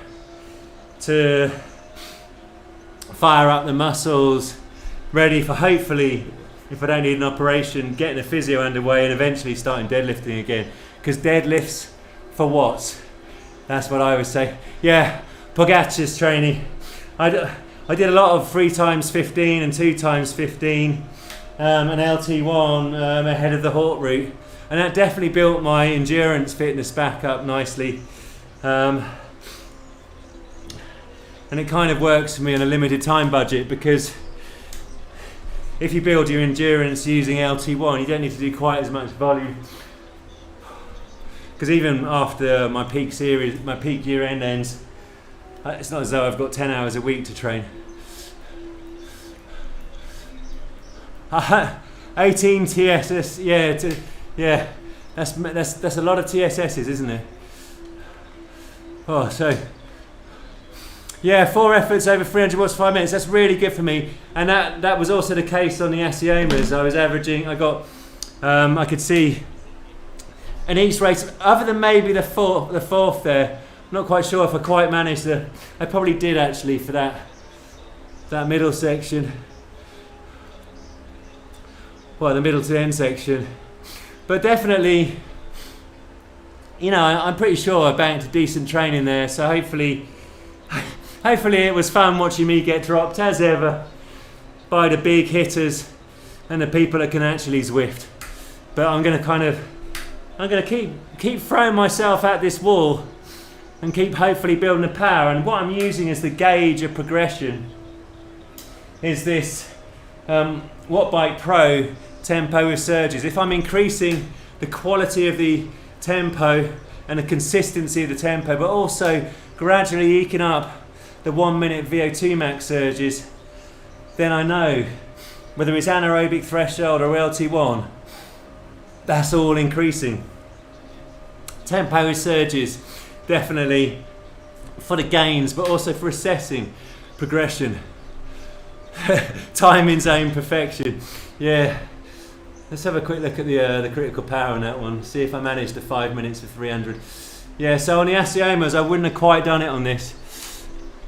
to fire up the muscles, ready for, hopefully, if I don't need an operation, getting the physio underway and eventually starting deadlifting again. Because deadlifts for what? That's what I would say. Yeah, Pogacar's training. I did a lot of 3x15 and 2x15, and LT1 ahead of the Hort route, and that definitely built my endurance fitness back up nicely. And it kind of works for me on a limited time budget, because if you build your endurance using LT1, you don't need to do quite as much volume. Because even after my peak series, my peak year end ends, it's not as though I've got 10 hours a week to train. 18 TSS, yeah, that's a lot of TSSs, isn't it? Oh, so yeah, 4 efforts over 300 watts, 5 minutes. That's really good for me, and that was also the case on the Asiomas. I was averaging. I could see. And each race, other than maybe the fourth there, I'm not quite sure if I quite managed to. I probably did actually for that middle section. Well, the middle to end section, but definitely, you know, I'm pretty sure I banked decent training there. So hopefully it was fun watching me get dropped as ever by the big hitters and the people that can actually Zwift. But I'm going to keep throwing myself at this wall and keep hopefully building the power. And what I'm using as the gauge of progression is this Watt Bike Pro tempo with surges. If I'm increasing the quality of the tempo and the consistency of the tempo, but also gradually eking up the 1 minute VO2 max surges, then I know whether it's anaerobic threshold or LT1, that's all increasing. Tempo with surges, definitely for the gains, but also for assessing progression. Time in zone perfection. Yeah. Let's have a quick look at the critical power on that one. See if I managed the 5 minutes for 300. Yeah, so on the Asiomas, I wouldn't have quite done it on this.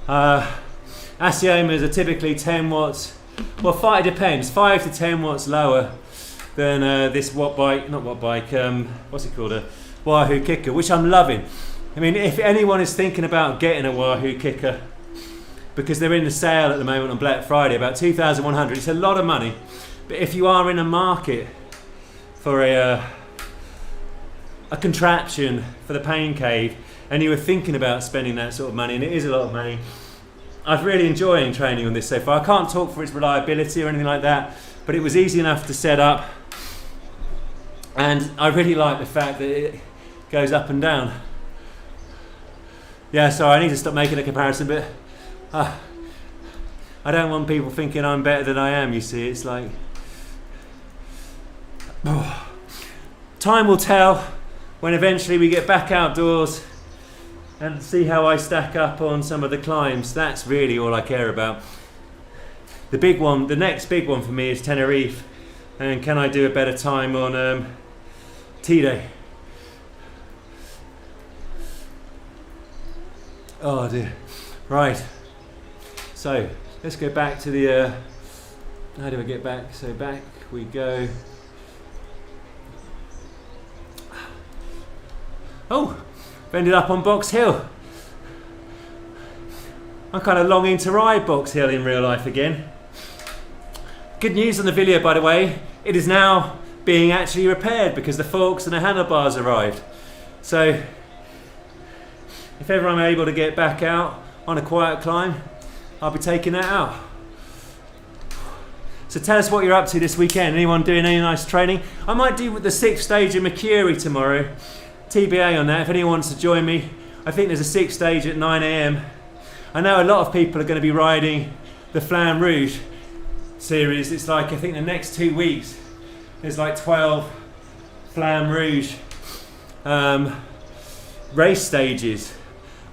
Asiomas are typically 10 watts. Well, it depends. 5 to 10 watts lower than this what's it called? A Wahoo kicker, which I'm loving. I mean, if anyone is thinking about getting a Wahoo kicker, because they're in the sale at the moment on Black Friday, about 2,100. It's a lot of money. But if you are in a market for a contraption for the pain cave, and you were thinking about spending that sort of money, and it is a lot of money, I've really enjoyed training on this so far. I can't talk for its reliability or anything like that, but it was easy enough to set up, and I really like the fact that it goes up and down. Yeah, sorry, I need to stop making a comparison, but I don't want people thinking I'm better than I am, you see. It's like, time will tell when eventually we get back outdoors and see how I stack up on some of the climbs. That's really all I care about. The big one, the next big one for me is Tenerife, and can I do a better time on T-Day? Oh dear. Right. So let's go back to the. How do I get back? So back we go. Oh, I've ended up on Box Hill. I'm kind of longing to ride Box Hill in real life again. Good news on the video, by the way. It is now being actually repaired because the forks and the handlebars arrived. So if ever I'm able to get back out on a quiet climb, I'll be taking that out. So tell us what you're up to this weekend. Anyone doing any nice training? I might do the 6th stage of Mercury tomorrow. TBA on that, if anyone wants to join me. I think there's a 6th stage at 9 AM. I know a lot of people are going to be riding the Flamme Rouge series. It's like, I think the next 2 weeks, there's like 12 Flamme Rouge race stages,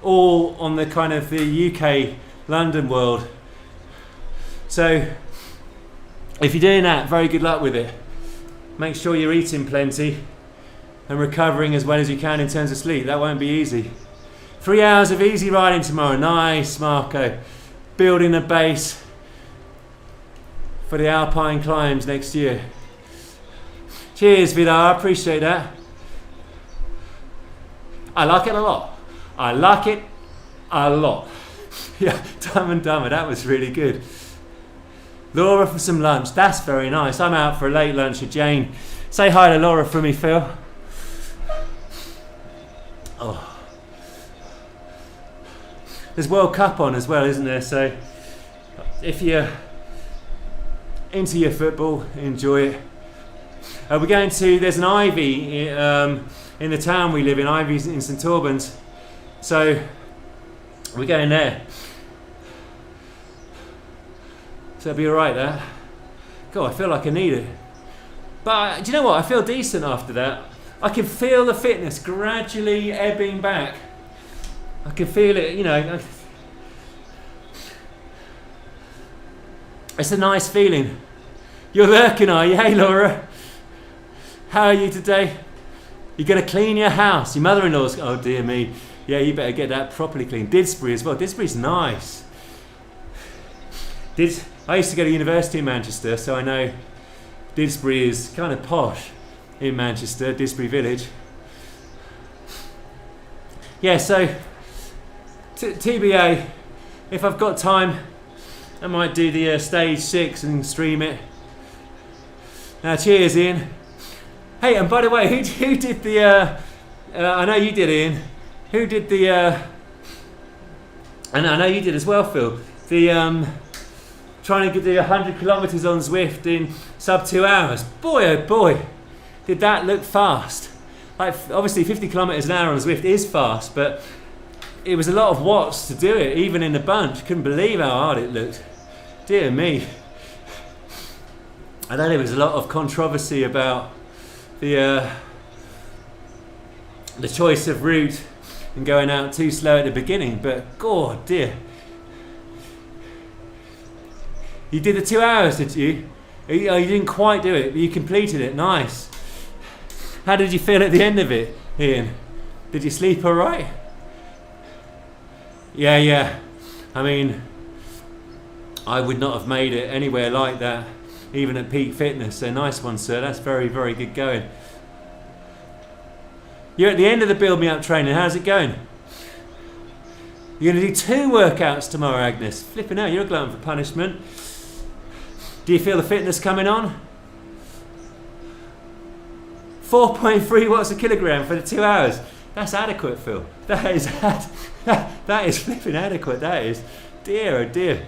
all on the kind of the UK London world. So if you're doing that, very good luck with it. Make sure you're eating plenty and recovering as well as you can in terms of sleep. That won't be easy. 3 hours of easy riding tomorrow. Nice, Marco. Building a base for the Alpine climbs next year. Cheers, Vidar. I appreciate that. I like it a lot. I like it a lot. Yeah, Dumb and Dumber. That was really good. Laura for some lunch. That's very nice. I'm out for a late lunch with Jane. Say hi to Laura for me, Phil. Oh. There's World Cup on as well, isn't there? So if you're into your football, enjoy it. We're going to, there's an Ivy in the town we live in, Ivy's in St Albans. So we're going there. So it'll be alright there. God, I feel like I need it. But do you know what? I feel decent after that. I can feel the fitness gradually ebbing back. I can feel it, you know. It's a nice feeling. You're lurking, are you? Hey, Laura. How are you today? You're going to clean your house. Your mother-in-law's, oh dear me. Yeah, you better get that properly cleaned. Didsbury as well. Didsbury's nice. I used to go to university in Manchester, so I know Didsbury is kind of posh in Manchester, Didsbury Village. Yeah, so TBA, if I've got time, I might do the stage 6 and stream it. Now, cheers, Ian. Hey, and by the way, who did the? I know you did, Ian. Who did the? And I know you did as well, Phil. The trying to do 100 kilometres on Zwift in sub 2 hours. Boy, oh boy, did that look fast. Like, obviously 50 kilometres an hour on Zwift is fast, but it was a lot of watts to do it, even in the bunch. Couldn't believe how hard it looked. Dear me. I know there was a lot of controversy about the choice of route and going out too slow at the beginning, but god dear. You did the 2 hours, did you? You didn't quite do it, but you completed it. Nice. How did you feel at the end of it, Ian? Did you sleep all right? Yeah. I mean, I would not have made it anywhere like that, even at peak fitness. So nice one, sir. That's very, very good going. You're at the end of the build me up training. How's it going? You're going to do 2 workouts tomorrow, Agnes. Flipping out, you're a glutton for punishment. Do you feel the fitness coming on? 4.3 watts a kilogram for the 2 hours. That's adequate, Phil. That is flipping adequate. That is. Dear, oh dear.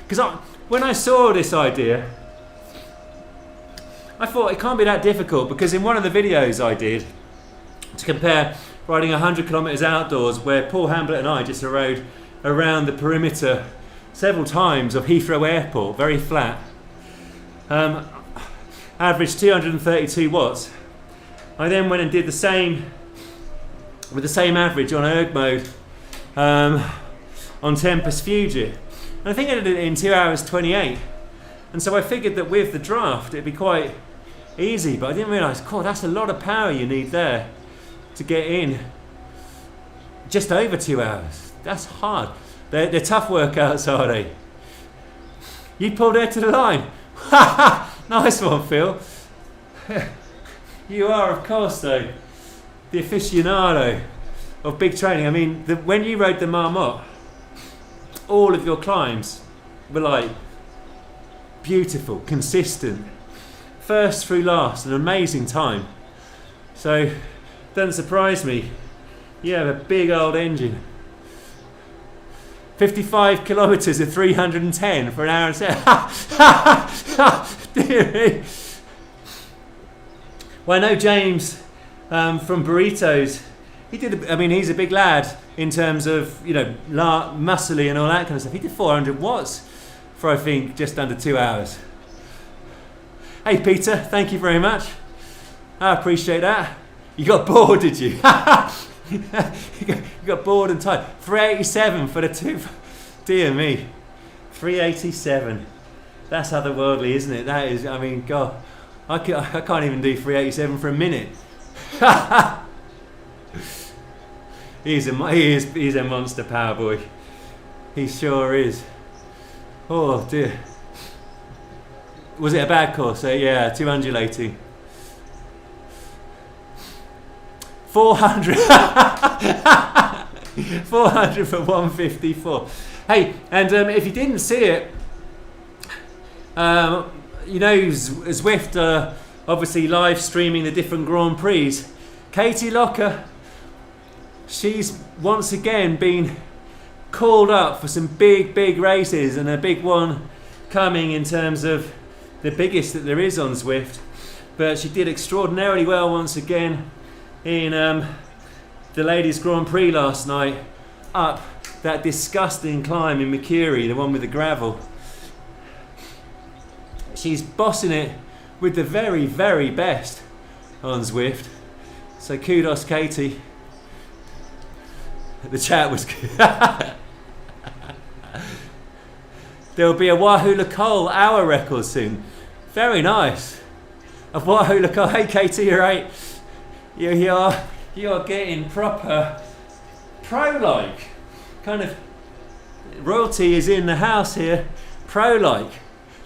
Because when I saw this idea, I thought it can't be that difficult, because in one of the videos I did to compare riding 100 kilometres outdoors, where Paul Hamblet and I just rode around the perimeter several times of Heathrow Airport, very flat, averaged 232 watts. I then went and did the same with the same average on erg mode on Tempest Fugit. And I think I did it in 2 hours 28. And so I figured that with the draft it'd be quite easy, but I didn't realise, God, that's a lot of power you need there to get in just over 2 hours. That's hard. They're tough workouts, are they? You pulled her to the line. Nice one, Phil. You are, of course, though, the aficionado of big training. I mean, when you rode the Marmot, all of your climbs were like beautiful, consistent, first through last, an amazing time. So, doesn't surprise me. You have a big old engine. 55 kilometres at 310 for an hour and 7. Dear me. Well, I know James from Burritos. He's a big lad in terms of, muscly and all that kind of stuff. He did 400 watts for, I think, just under 2 hours. Hey, Peter, thank you very much. I appreciate that. You got bored, did you? You got bored and tired. 387 for the 2. Dear me. 387. That's otherworldly, isn't it? That is, I mean, God. I can't even do 387 for a minute. He's a monster power boy. He sure is. Oh dear. Was it a bad course? Yeah, too undulating. 400. 400 for 154. Hey, and if you didn't see it, Zwift obviously live streaming the different Grand Prix. Katie Locker, she's once again been called up for some big races, and a big one coming in terms of the biggest that there is on Zwift. But she did extraordinarily well once again in the Ladies Grand Prix last night, up that disgusting climb in Mercury, the one with the gravel. She's bossing it with the very best on Zwift. So kudos, Katie. The chat was good. There'll be a Wahoo Lacole hour record soon. Very nice. A Wahoo Lacole. Hey Katie, you're right. You're getting proper pro-like. Kind of royalty is in the house here. Pro-like.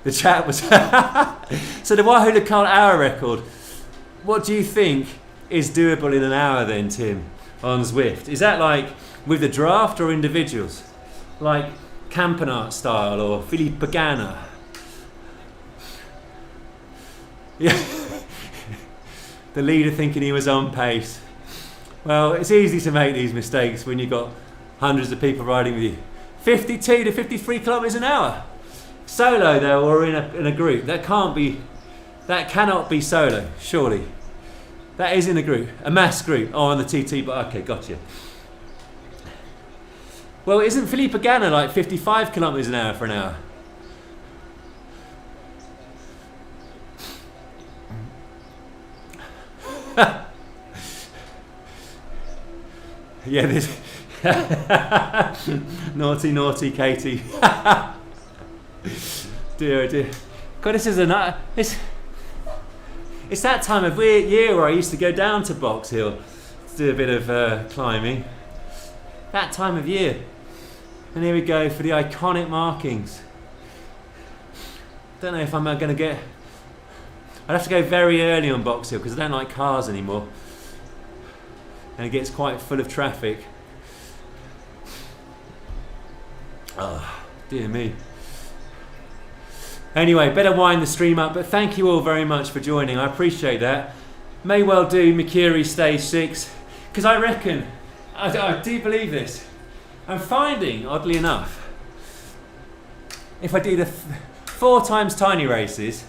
The chat was... So the Wahoo Lacole hour record, what do you think is doable in an hour then, Tim, on Zwift? Is that like with the draft or individuals? Like Campanart style or Philippe Pagana? Yeah. The leader thinking he was on pace. Well, it's easy to make these mistakes when you've got hundreds of people riding with you. 52 to 53 kilometres an hour. Solo though, or in a group? That cannot be solo, surely. That is in a group, a mass group. Oh, on the TT, but okay, gotcha. Well, isn't Philippe Ganna like 55 kilometers an hour for an hour? Yeah, this naughty Katie. Dear, oh dear. God, this is it's that time of year where I used to go down to Box Hill to do a bit of climbing. That time of year. And here we go for the iconic markings. Don't know if I'm going to get... I'd have to go very early on Box Hill because I don't like cars anymore. And it gets quite full of traffic. Oh, dear me. Anyway, better wind the stream up, but thank you all very much for joining. I appreciate that. May well do Mercury Stage 6, because I reckon, I do believe this. I'm finding, oddly enough, if I do the 4 times tiny races,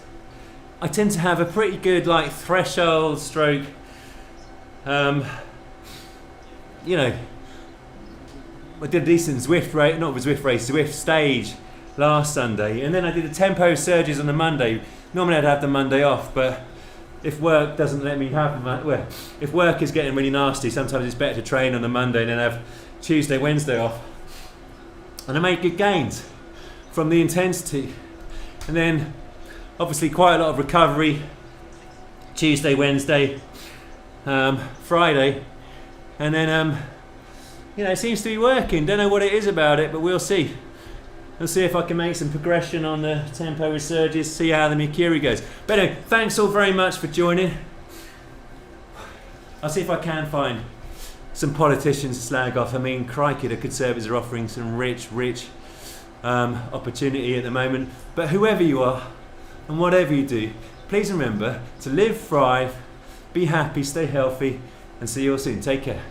I tend to have a pretty good like threshold stroke, you know, I did a decent Zwift race, not Zwift race, Zwift stage last Sunday, and then I did the tempo surges on the Monday. Normally I'd have the Monday off, but if work doesn't let me have well, if work is getting really nasty, sometimes it's better to train on the Monday and then have Tuesday, Wednesday off. And I made good gains from the intensity. And then obviously quite a lot of recovery Tuesday, Wednesday, Friday, and then you know, it seems to be working. Don't know what it is about it, but we'll see. We'll see if I can make some progression on the tempo with surges, see how the Mercury goes. But anyway, thanks all very much for joining. I'll see if I can find some politicians to slag off. I mean, crikey, the Conservatives are offering some rich opportunity at the moment. But whoever you are, and whatever you do, please remember to live, thrive, be happy, stay healthy, and see you all soon. Take care.